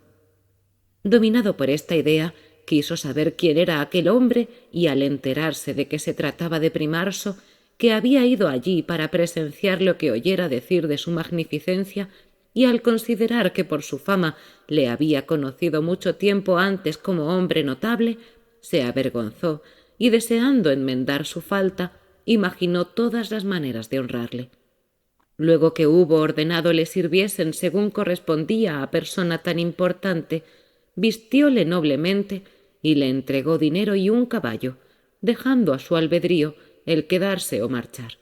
Dominado por esta idea, quiso saber quién era aquel hombre y, al enterarse de que se trataba de Primarso, que había ido allí para presenciar lo que oyera decir de su magnificencia, y al considerar que por su fama le había conocido mucho tiempo antes como hombre notable, se avergonzó y, deseando enmendar su falta, imaginó todas las maneras de honrarle. Luego que hubo ordenado le sirviesen según correspondía a persona tan importante, vistióle noblemente y le entregó dinero y un caballo, dejando a su albedrío el quedarse o marchar.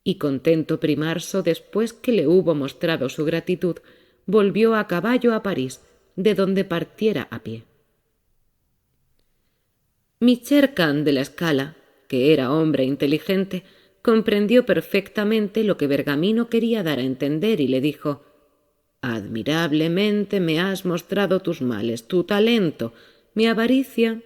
Y contento Primarso, después que le hubo mostrado su gratitud, volvió a caballo a París, de donde partiera a pie. Michel Can de la Scala, que era hombre inteligente, comprendió perfectamente lo que Bergamino quería dar a entender y le dijo: «Admirablemente me has mostrado tus males, tu talento, mi avaricia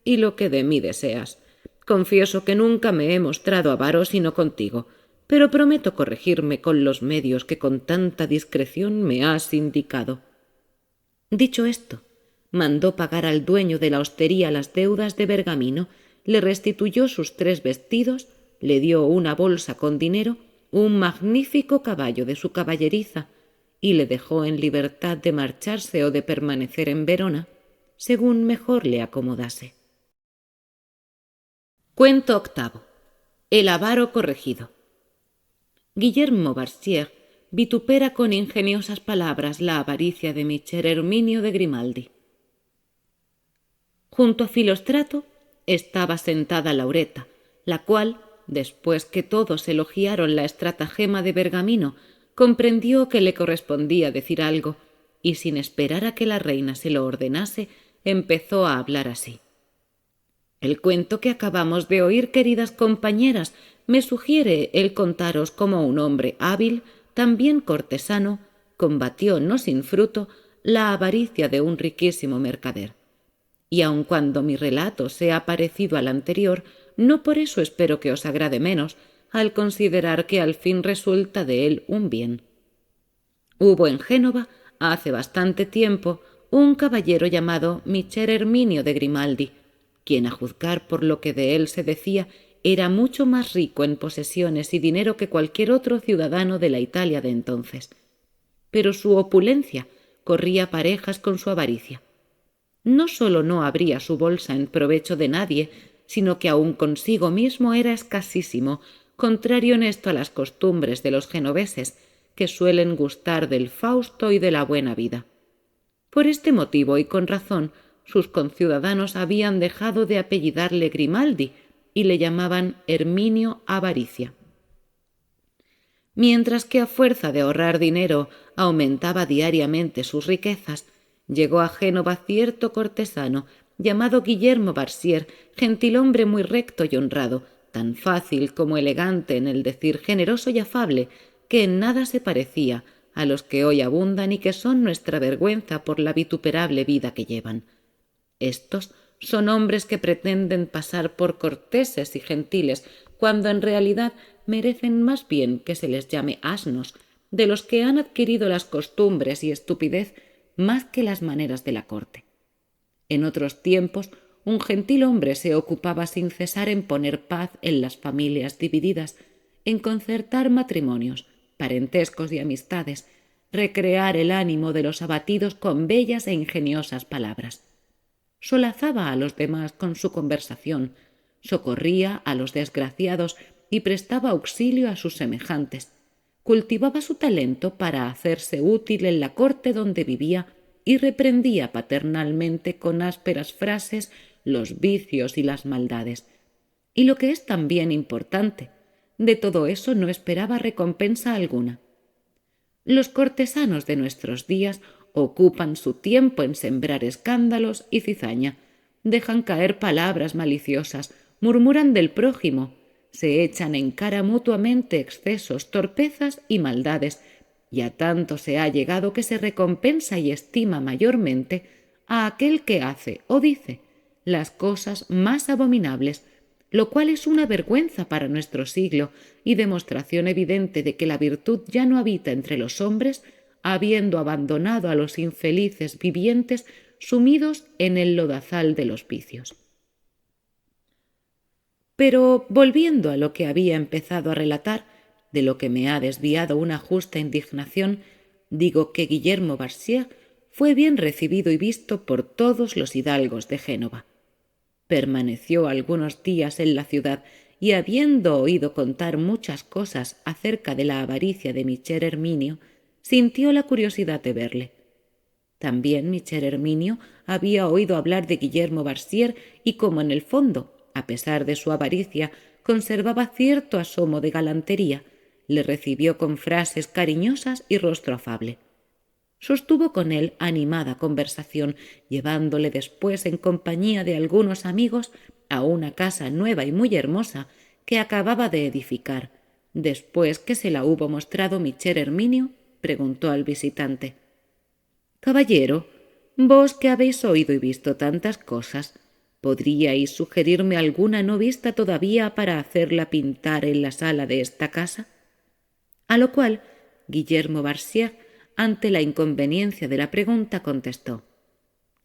y lo que de mí deseas. Confieso que nunca me he mostrado avaro sino contigo, pero prometo corregirme con los medios que con tanta discreción me has indicado». Dicho esto, mandó pagar al dueño de la hostería las deudas de Bergamino, le restituyó sus 3 vestidos, le dio una bolsa con dinero, un magnífico caballo de su caballeriza, y le dejó en libertad de marcharse o de permanecer en Verona, según mejor le acomodase. Cuento octavo. El avaro corregido. Guillermo Barsier vitupera con ingeniosas palabras la avaricia de Michel Herminio de Grimaldi. Junto a Filóstrato estaba sentada Laureta, la cual, después que todos elogiaron la estratagema de Bergamino, comprendió que le correspondía decir algo, y sin esperar a que la reina se lo ordenase, empezó a hablar así: «El cuento que acabamos de oír, queridas compañeras, me sugiere el contaros cómo un hombre hábil, también cortesano, combatió, no sin fruto, la avaricia de un riquísimo mercader. Y aun cuando mi relato sea parecido al anterior, no por eso espero que os agrade menos, al considerar que al fin resulta de él un bien. Hubo en Génova, hace bastante tiempo, un caballero llamado Michel Herminio de Grimaldi, quien, a juzgar por lo que de él se decía, era mucho más rico en posesiones y dinero que cualquier otro ciudadano de la Italia de entonces. Pero su opulencia corría parejas con su avaricia. No sólo no abría su bolsa en provecho de nadie, sino que aun consigo mismo era escasísimo, contrario en esto a las costumbres de los genoveses, que suelen gustar del fausto y de la buena vida. Por este motivo y con razón, sus conciudadanos habían dejado de apellidarle Grimaldi y le llamaban Herminio Avaricia. Mientras que a fuerza de ahorrar dinero aumentaba diariamente sus riquezas, llegó a Génova cierto cortesano llamado Guillermo Barsier, gentilhombre muy recto y honrado, tan fácil como elegante en el decir, generoso y afable, que en nada se parecía a los que hoy abundan y que son nuestra vergüenza por la vituperable vida que llevan. Estos son hombres que pretenden pasar por corteses y gentiles, cuando en realidad merecen más bien que se les llame asnos, de los que han adquirido las costumbres y estupidez más que las maneras de la corte. En otros tiempos, un gentil hombre se ocupaba sin cesar en poner paz en las familias divididas, en concertar matrimonios, parentescos y amistades, recrear el ánimo de los abatidos con bellas e ingeniosas palabras. Solazaba a los demás con su conversación, socorría a los desgraciados y prestaba auxilio a sus semejantes. Cultivaba su talento para hacerse útil en la corte donde vivía y reprendía paternalmente con ásperas frases los vicios y las maldades. Y lo que es también importante, de todo eso no esperaba recompensa alguna. Los cortesanos de nuestros días ocupan su tiempo en sembrar escándalos y cizaña, dejan caer palabras maliciosas, murmuran del prójimo, se echan en cara mutuamente excesos, torpezas y maldades, y a tanto se ha llegado que se recompensa y estima mayormente a aquel que hace o dice las cosas más abominables, lo cual es una vergüenza para nuestro siglo y demostración evidente de que la virtud ya no habita entre los hombres, habiendo abandonado a los infelices vivientes sumidos en el lodazal de los vicios. Pero volviendo a lo que había empezado a relatar, de lo que me ha desviado una justa indignación, digo que Guillermo Barsier fue bien recibido y visto por todos los hidalgos de Génova. Permaneció algunos días en la ciudad y, habiendo oído contar muchas cosas acerca de la avaricia de Micher Herminio, sintió la curiosidad de verle. También Micher Herminio había oído hablar de Guillermo Barsier y, como en el fondo, a pesar de su avaricia, conservaba cierto asomo de galantería, le recibió con frases cariñosas y rostro afable. Sostuvo con él animada conversación, llevándole después en compañía de algunos amigos a una casa nueva y muy hermosa que acababa de edificar. Después que se la hubo mostrado Micher Herminio, preguntó al visitante: «Caballero, vos que habéis oído y visto tantas cosas, ¿podríais sugerirme alguna no vista todavía para hacerla pintar en la sala de esta casa?» A lo cual Guillermo Barsier, ante la inconveniencia de la pregunta, contestó: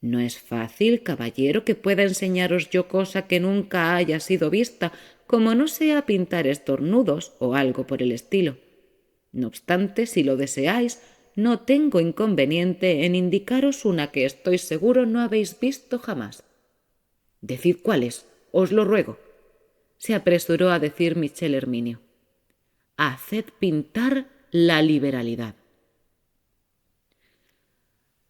«No es fácil, caballero, que pueda enseñaros yo cosa que nunca haya sido vista, como no sea pintar estornudos o algo por el estilo. No obstante, si lo deseáis, no tengo inconveniente en indicaros una que estoy seguro no habéis visto jamás». «Decid cuál es, os lo ruego», se apresuró a decir Michel Herminio. «Haced pintar la liberalidad».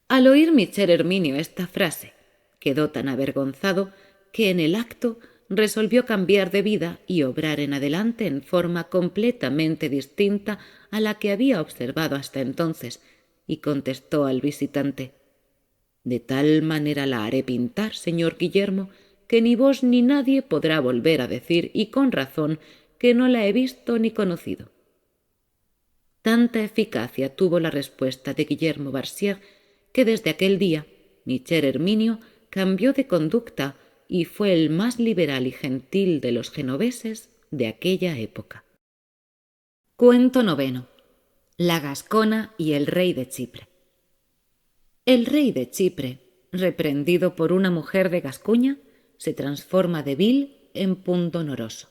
Al oír Micher Herminio esta frase, quedó tan avergonzado que en el acto resolvió cambiar de vida y obrar en adelante en forma completamente distinta a la que había observado hasta entonces, y contestó al visitante: «De tal manera la haré pintar, señor Guillermo, que ni vos ni nadie podrá volver a decir, y con razón, que no la he visto ni conocido». Tanta eficacia tuvo la respuesta de Guillermo Barsier que desde aquel día Micher Herminio cambió de conducta y fue el más liberal y gentil de los genoveses de aquella época. Cuento noveno. La Gascona y el rey de Chipre. El rey de Chipre, reprendido por una mujer de Gascuña, se transforma de vil en pundonoroso.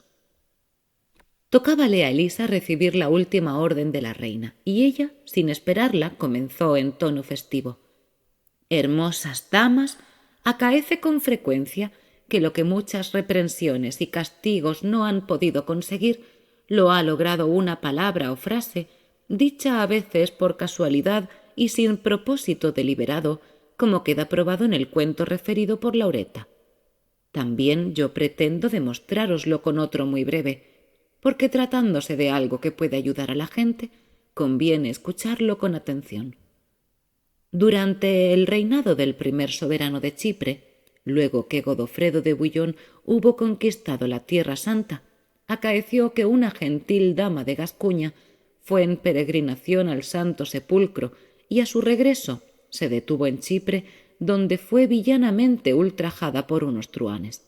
Tocábale a Elisa recibir la última orden de la reina, y ella, sin esperarla, comenzó en tono festivo: «Hermosas damas, acaece con frecuencia que lo que muchas reprensiones y castigos no han podido conseguir, lo ha logrado una palabra o frase, dicha a veces por casualidad y sin propósito deliberado, como queda probado en el cuento referido por Laureta. También yo pretendo demostrároslo con otro muy breve. porque tratándose de algo que puede ayudar a la gente, conviene escucharlo con atención. Durante el reinado del primer soberano de Chipre, luego que Godofredo de Bouillon hubo conquistado la Tierra Santa, acaeció que una gentil dama de Gascuña fue en peregrinación al Santo Sepulcro y a su regreso se detuvo en Chipre, donde fue villanamente ultrajada por unos truhanes.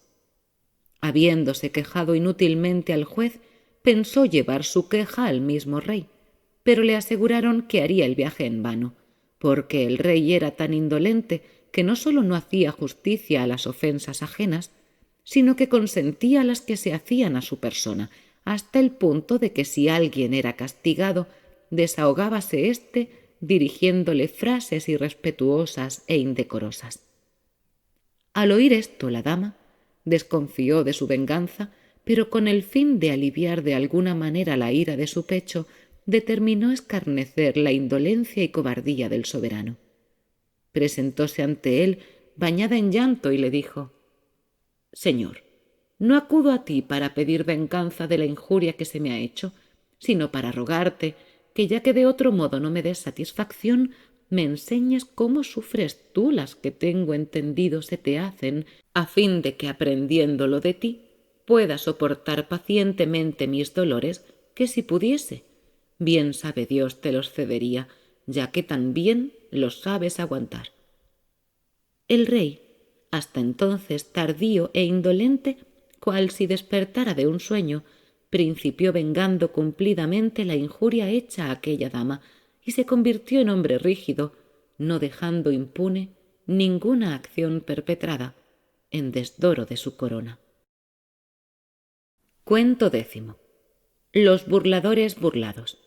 Habiéndose quejado inútilmente al juez, pensó llevar su queja al mismo rey, pero le aseguraron que haría el viaje en vano, porque el rey era tan indolente que no sólo no hacía justicia a las ofensas ajenas, sino que consentía a las que se hacían a su persona, hasta el punto de que si alguien era castigado, desahogábase éste dirigiéndole frases irrespetuosas e indecorosas. Al oír esto, la dama desconfió de su venganza, pero con el fin de aliviar de alguna manera la ira de su pecho, determinó escarnecer la indolencia y cobardía del soberano. Presentóse ante él bañada en llanto y le dijo: «Señor, no acudo a ti para pedir venganza de la injuria que se me ha hecho, sino para rogarte que, ya que de otro modo no me des satisfacción, me enseñes cómo sufres tú las que tengo entendido se te hacen, a fin de que, aprendiéndolo de ti, pueda soportar pacientemente mis dolores, que si pudiese, bien sabe Dios te los cedería, ya que tan bien los sabes aguantar». El rey, hasta entonces tardío e indolente, cual si despertara de un sueño, principió vengando cumplidamente la injuria hecha a aquella dama y se convirtió en hombre rígido, no dejando impune ninguna acción perpetrada en desdoro de su corona. Cuento 10. Los burladores burlados.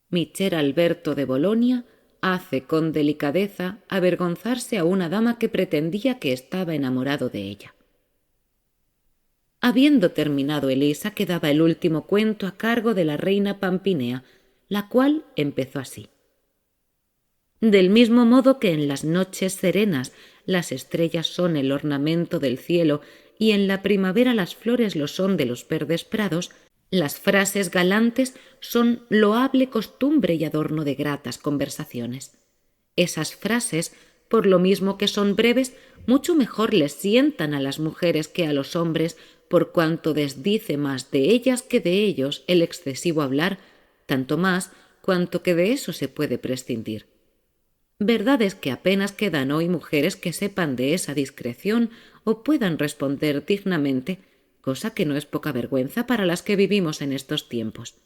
Micher Alberto de Bolonia hace con delicadeza avergonzarse a una dama que pretendía que estaba enamorado de ella. Habiendo terminado Elisa, quedaba el último cuento a cargo de la reina Pampinea, la cual empezó así: del mismo modo que en las noches serenas las estrellas son el ornamento del cielo y en la primavera las flores lo son de los verdes prados, las frases galantes son loable costumbre y adorno de gratas conversaciones. Esas frases, por lo mismo que son breves, mucho mejor les sientan a las mujeres que a los hombres, por cuanto desdice más de ellas que de ellos el excesivo hablar, tanto más cuanto que de eso se puede prescindir. Verdad es que apenas quedan hoy mujeres que sepan de esa discreción o puedan responder dignamente, cosa que no es poca vergüenza para las que vivimos en estos tiempos.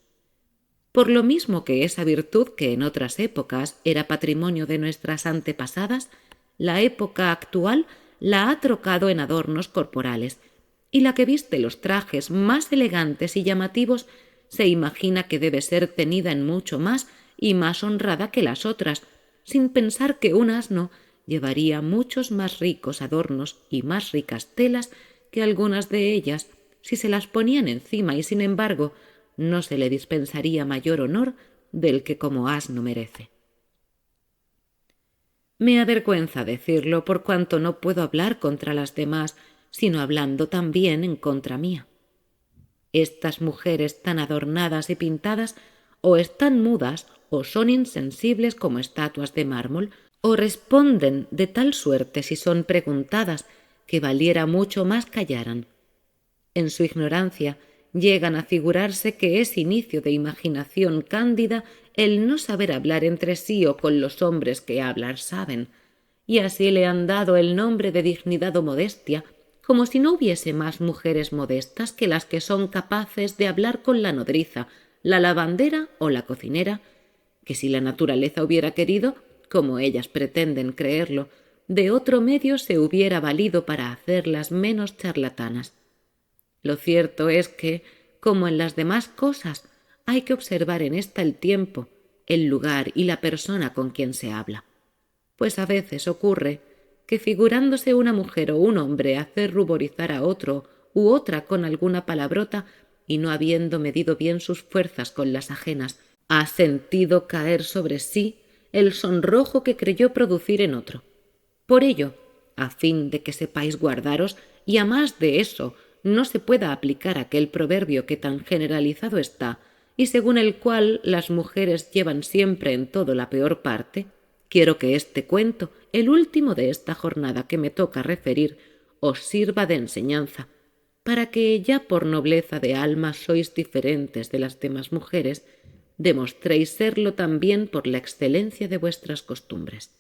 Por lo mismo que esa virtud que en otras épocas era patrimonio de nuestras antepasadas, la época actual la ha trocado en adornos corporales, y la que viste los trajes más elegantes y llamativos se imagina que debe ser tenida en mucho más y más honrada que las otras, sin pensar que un asno llevaría muchos más ricos adornos y más ricas telas que algunas de ellas, si se las ponían encima, y sin embargo no se le dispensaría mayor honor del que como asno merece. Me avergüenza decirlo por cuanto no puedo hablar contra las demás, sino hablando también en contra mía. Estas mujeres tan adornadas y pintadas o están mudas o son insensibles como estatuas de mármol, o responden de tal suerte si son preguntadas que valiera mucho más callaran. En su ignorancia llegan a figurarse que es inicio de imaginación cándida el no saber hablar entre sí o con los hombres que hablar saben, y así le han dado el nombre de dignidad o modestia, como si no hubiese más mujeres modestas que las que son capaces de hablar con la nodriza, la lavandera o la cocinera, que si la naturaleza hubiera querido, como ellas pretenden creerlo, de otro medio se hubiera valido para hacerlas menos charlatanas. Lo cierto es que, como en las demás cosas, hay que observar en ésta el tiempo, el lugar y la persona con quien se habla. Pues a veces ocurre que, figurándose una mujer o un hombre hacer ruborizar a otro u otra con alguna palabrota, y no habiendo medido bien sus fuerzas con las ajenas, ha sentido caer sobre sí el sonrojo que creyó producir en otro. Por ello, a fin de que sepáis guardaros, y a más de eso, no se pueda aplicar aquel proverbio que tan generalizado está y según el cual las mujeres llevan siempre en todo la peor parte, quiero que este cuento, el último de esta jornada que me toca referir, os sirva de enseñanza, para que ya por nobleza de alma sois diferentes de las demás mujeres, demostréis serlo también por la excelencia de vuestras costumbres.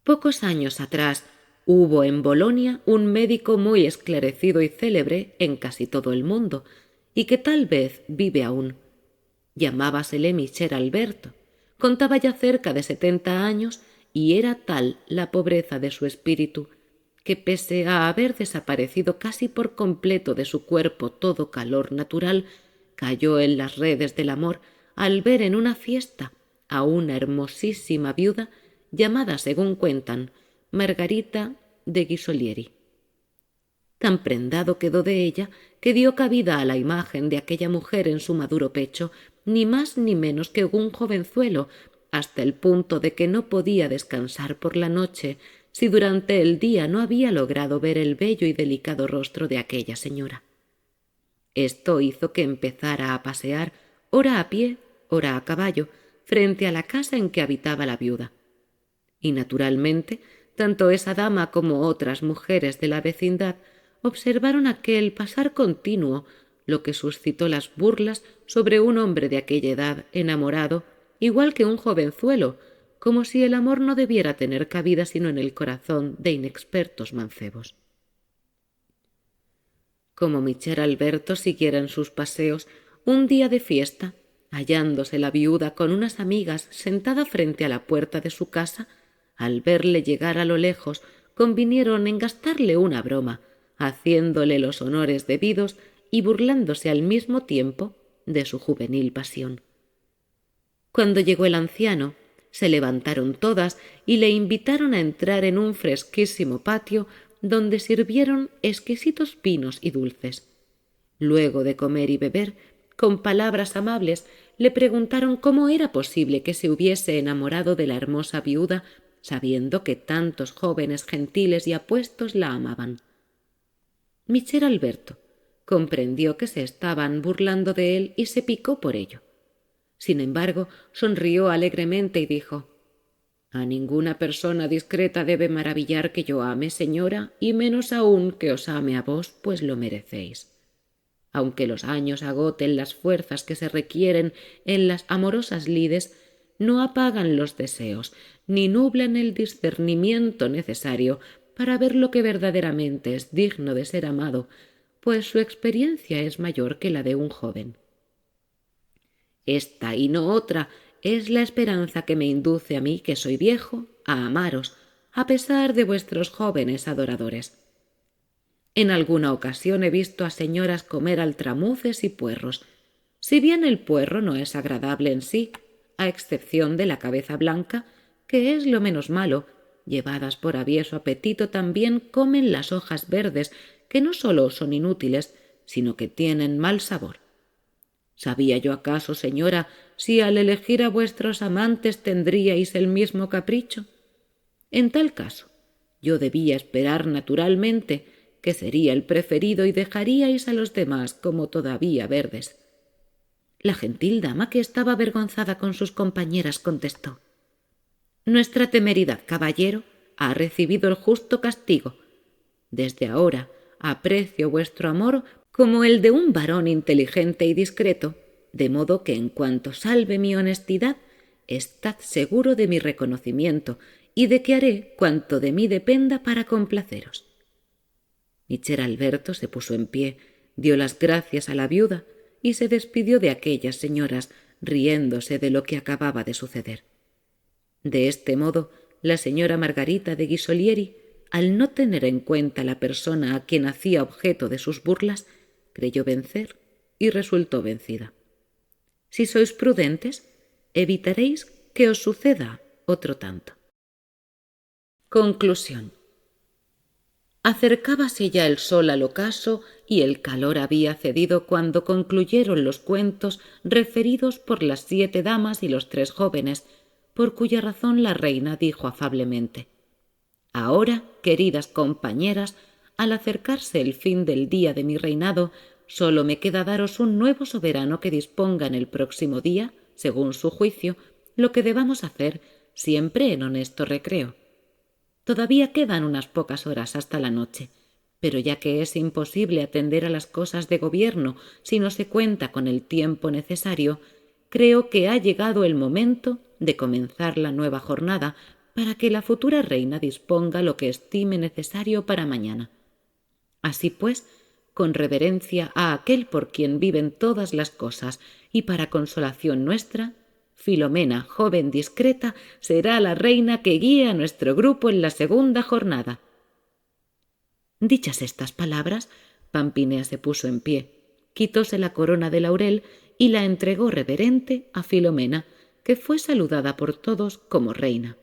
Pocos años atrás hubo en Bolonia un médico muy esclarecido y célebre en casi todo el mundo, y que tal vez vive aún. Llamábasele Michel Alberto, contaba ya cerca de 70 años y era tal la pobreza de su espíritu que, pese a haber desaparecido casi por completo de su cuerpo todo calor natural, cayó en las redes del amor al ver en una fiesta a una hermosísima viuda llamada, según cuentan, Margarita de Ghisolieri. Tan prendado quedó de ella que dio cabida a la imagen de aquella mujer en su maduro pecho, ni más ni menos que un jovenzuelo, hasta el punto de que no podía descansar por la noche si durante el día no había logrado ver el bello y delicado rostro de aquella señora. Esto hizo que empezara a pasear, ora a pie, ora a caballo, frente a la casa en que habitaba la viuda. Y naturalmente, tanto esa dama como otras mujeres de la vecindad observaron aquel pasar continuo, lo que suscitó las burlas sobre un hombre de aquella edad enamorado, igual que un jovenzuelo, como si el amor no debiera tener cabida sino en el corazón de inexpertos mancebos. Como Michel Alberto siguiera en sus paseos, un día de fiesta, hallándose la viuda con unas amigas sentada frente a la puerta de su casa, al verle llegar a lo lejos, convinieron en gastarle una broma, haciéndole los honores debidos y burlándose al mismo tiempo de su juvenil pasión. Cuando llegó el anciano, se levantaron todas y le invitaron a entrar en un fresquísimo patio donde sirvieron exquisitos pinos y dulces. Luego de comer y beber, con palabras amables le preguntaron cómo era posible que se hubiese enamorado de la hermosa viuda, sabiendo que tantos jóvenes gentiles y apuestos la amaban. Michel Alberto comprendió que se estaban burlando de él y se picó por ello. Sin embargo, sonrió alegremente y dijo: «A ninguna persona discreta debe maravillar que yo ame, señora, y menos aún que os ame a vos, pues lo merecéis. Aunque los años agoten las fuerzas que se requieren en las amorosas lides, no apagan los deseos, ni nublan el discernimiento necesario para ver lo que verdaderamente es digno de ser amado, pues su experiencia es mayor que la de un joven. Esta y no otra es la esperanza que me induce a mí, que soy viejo, a amaros, a pesar de vuestros jóvenes adoradores. En alguna ocasión he visto a señoras comer altramuces y puerros. Si bien el puerro no es agradable en sí, a excepción de la cabeza blanca, que es lo menos malo, llevadas por avieso apetito también comen las hojas verdes, que no sólo son inútiles, sino que tienen mal sabor. ¿Sabía yo acaso, señora, si al elegir a vuestros amantes tendríais el mismo capricho? En tal caso, yo debía esperar naturalmente que sería el preferido y dejaríais a los demás como todavía verdes. La gentil dama, que estaba avergonzada con sus compañeras, contestó: «Nuestra temeridad, caballero, ha recibido el justo castigo. Desde ahora aprecio vuestro amor como el de un varón inteligente y discreto, de modo que en cuanto salve mi honestidad, estad seguro de mi reconocimiento y de que haré cuanto de mí dependa para complaceros». Michel Alberto se puso en pie, dio las gracias a la viuda y se despidió de aquellas señoras, riéndose de lo que acababa de suceder. De este modo, la señora Margarita de Ghisolieri, al no tener en cuenta la persona a quien hacía objeto de sus burlas, creyó vencer y resultó vencida. Si sois prudentes, evitaréis que os suceda otro tanto. Conclusión. Acercábase ya el sol al ocaso y el calor había cedido cuando concluyeron los cuentos referidos por las 7 damas y los 3 jóvenes, por cuya razón la reina dijo afablemente: «Ahora, queridas compañeras, al acercarse el fin del día de mi reinado, solo me queda daros un nuevo soberano que disponga en el próximo día, según su juicio, lo que debamos hacer, siempre en honesto recreo. Todavía quedan unas pocas horas hasta la noche, pero ya que es imposible atender a las cosas de gobierno si no se cuenta con el tiempo necesario, creo que ha llegado el momento de comenzar la nueva jornada para que la futura reina disponga lo que estime necesario para mañana. Así pues, con reverencia a aquel por quien viven todas las cosas y para consolación nuestra, Filomena, joven discreta, será la reina que guíe a nuestro grupo en la segunda jornada. Dichas estas palabras, Pampinea se puso en pie, quitóse la corona de laurel y la entregó reverente a Filomena, que fue saludada por todos como reina.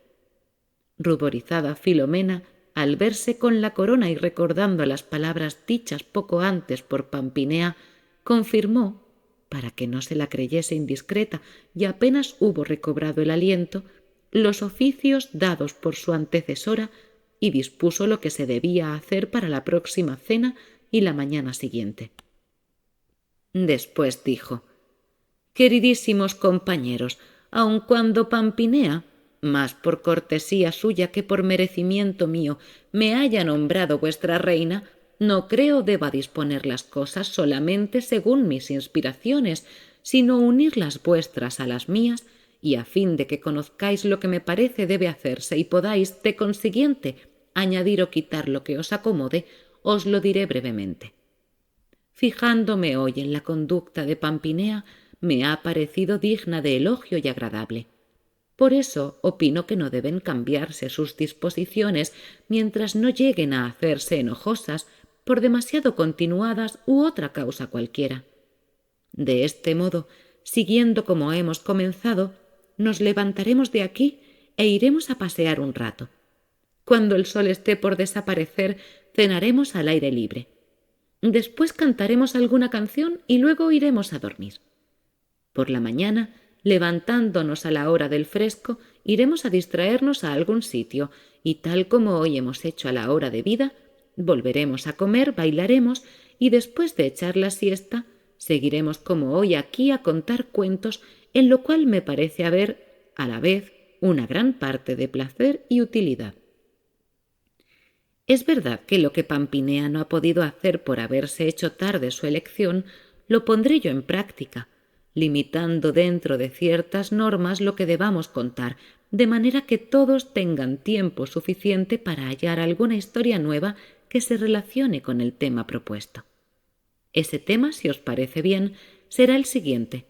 Ruborizada Filomena, al verse con la corona y recordando las palabras dichas poco antes por Pampinea, confirmó, para que no se la creyese indiscreta y apenas hubo recobrado el aliento, los oficios dados por su antecesora y dispuso lo que se debía hacer para la próxima cena y la mañana siguiente. Después dijo: «Queridísimos compañeros, aun cuando Pampinea, más por cortesía suya que por merecimiento mío, me haya nombrado vuestra reina, no creo deba disponer las cosas solamente según mis inspiraciones, sino unir las vuestras a las mías, y a fin de que conozcáis lo que me parece debe hacerse y podáis, de consiguiente, añadir o quitar lo que os acomode, os lo diré brevemente. Fijándome hoy en la conducta de Pampinea, me ha parecido digna de elogio y agradable. Por eso opino que no deben cambiarse sus disposiciones mientras no lleguen a hacerse enojosas por demasiado continuadas u otra causa cualquiera. De este modo, siguiendo como hemos comenzado, nos levantaremos de aquí e iremos a pasear un rato. Cuando el sol esté por desaparecer, cenaremos al aire libre. Después cantaremos alguna canción y luego iremos a dormir. Por la mañana, levantándonos a la hora del fresco, iremos a distraernos a algún sitio y, tal como hoy hemos hecho a la hora de vida, volveremos a comer, bailaremos y, después de echar la siesta, seguiremos como hoy aquí a contar cuentos, en lo cual me parece haber, a la vez, una gran parte de placer y utilidad. Es verdad que lo que Pampinea no ha podido hacer por haberse hecho tarde su elección, lo pondré yo en práctica, limitando dentro de ciertas normas lo que debamos contar, de manera que todos tengan tiempo suficiente para hallar alguna historia nueva que se relacione con el tema propuesto. Ese tema, si os parece bien, será el siguiente.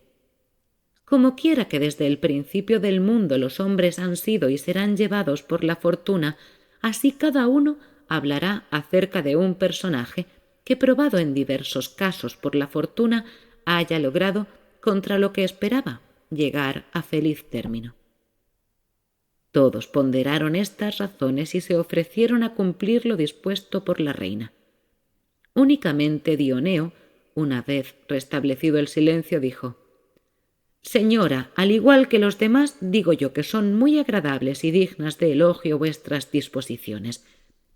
Como quiera que desde el principio del mundo los hombres han sido y serán llevados por la fortuna, así cada uno hablará acerca de un personaje que, probado en diversos casos por la fortuna, haya logrado, contra lo que esperaba, llegar a feliz término. Todos ponderaron estas razones y se ofrecieron a cumplir lo dispuesto por la reina. Únicamente Dioneo, una vez restablecido el silencio, dijo: «Señora, al igual que los demás, digo yo que son muy agradables y dignas de elogio vuestras disposiciones.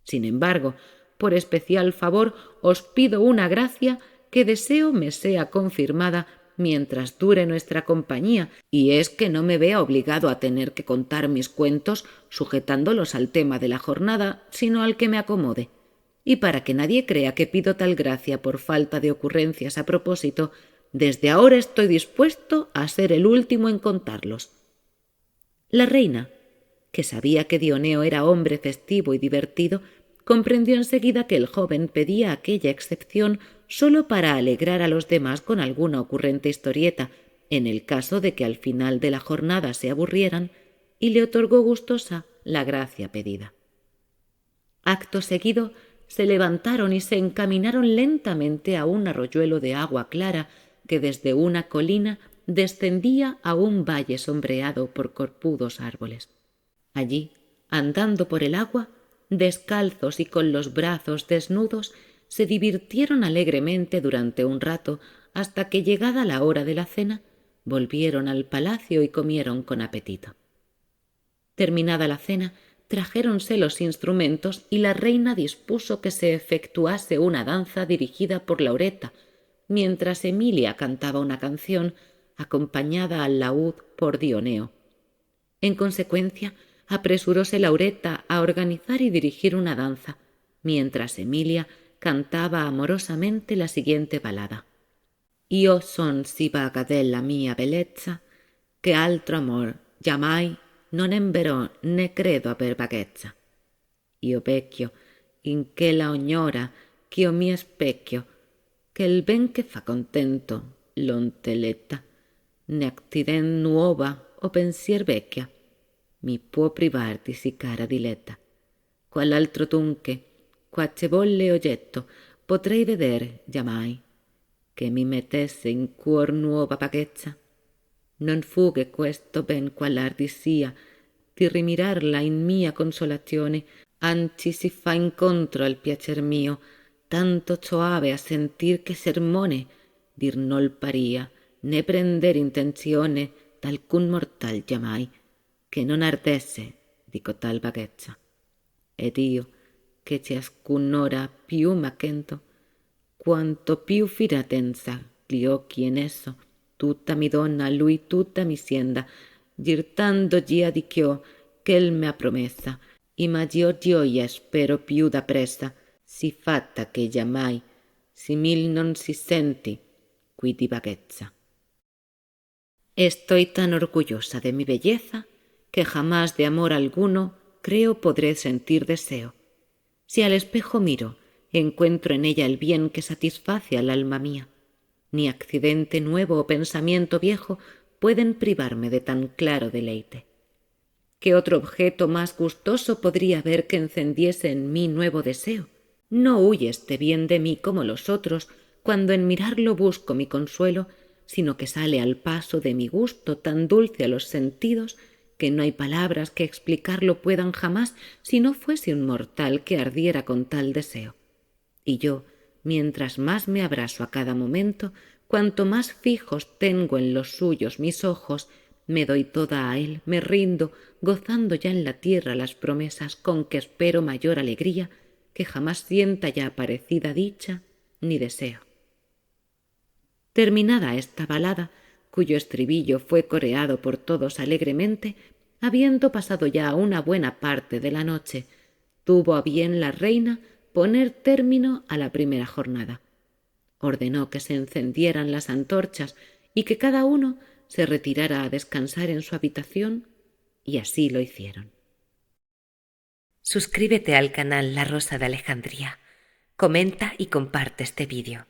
Sin embargo, por especial favor, os pido una gracia que deseo me sea confirmada mientras dure nuestra compañía, y es que no me vea obligado a tener que contar mis cuentos sujetándolos al tema de la jornada, sino al que me acomode. Y para que nadie crea que pido tal gracia por falta de ocurrencias a propósito, desde ahora estoy dispuesto a ser el último en contarlos». La reina, que sabía que Dioneo era hombre festivo y divertido, comprendió enseguida que el joven pedía aquella excepción sólo para alegrar a los demás con alguna ocurrente historieta, en el caso de que al final de la jornada se aburrieran, y le otorgó gustosa la gracia pedida. Acto seguido, se levantaron y se encaminaron lentamente a un arroyuelo de agua clara que desde una colina descendía a un valle sombreado por corpudos árboles. Allí, andando por el agua, descalzos y con los brazos desnudos, se divirtieron alegremente durante un rato hasta que, llegada la hora de la cena, volvieron al palacio y comieron con apetito. Terminada la cena, trajéronse los instrumentos y la reina dispuso que se efectuase una danza dirigida por Laureta, mientras Emilia cantaba una canción acompañada al laúd por Dioneo. En consecuencia, apresuróse Laureta a organizar y dirigir una danza, mientras Emilia cantaba amorosamente la siguiente balada. Io son si vaga della mia bellezza, che altro amor giammai non emberò né credo aver vaghezza. Io vecchio, in che la ognora, ch'io mi specchio, che il ben che fa contento l'onteletta, né accident nuova o pensier vecchia, mi può privar di sì cara diletta. Qual altro dunque, quace volle oggetto, potrei veder giammai, che mi mettesse in cuor nuova vaghezza? Non fughe questo ben qual di sia, di rimirarla in mia consolazione, anzi si fa incontro al piacer mio, tanto soave a sentir che sermone dir nol paria, né prender intenzione d'alcun mortal giammai, che non ardesse di cotal vaghezza. Ed io, che ciascun'ora più m'accento, quanto più firatenza gli occhi in esso, tutta mi donna a lui tutta mi sienda, girtando gia di ch'io ch'el me ha promessa, y maggior gioia spero più da pressa, si fatta che giammai simil non si senti qui di vaghezza. Estoy tan orgullosa de mi belleza que jamás de amor alguno creo podré sentir deseo. Si al espejo miro, encuentro en ella el bien que satisface al alma mía. Ni accidente nuevo o pensamiento viejo pueden privarme de tan claro deleite. ¿Qué otro objeto más gustoso podría haber que encendiese en mí nuevo deseo? No huye este bien de mí como los otros, cuando en mirarlo busco mi consuelo, sino que sale al paso de mi gusto tan dulce a los sentidos que no hay palabras que explicarlo puedan jamás si no fuese un mortal que ardiera con tal deseo. Y yo, mientras más me abrazo a cada momento, cuanto más fijos tengo en los suyos mis ojos, me doy toda a él, me rindo, gozando ya en la tierra las promesas con que espero mayor alegría que jamás sienta ya parecida dicha ni deseo. Terminada esta balada, cuyo estribillo fue coreado por todos alegremente, habiendo pasado ya una buena parte de la noche, tuvo a bien la reina poner término a la primera jornada. Ordenó que se encendieran las antorchas y que cada uno se retirara a descansar en su habitación, y así lo hicieron. Suscríbete al canal La Rosa de Alejandría, comenta y comparte este vídeo.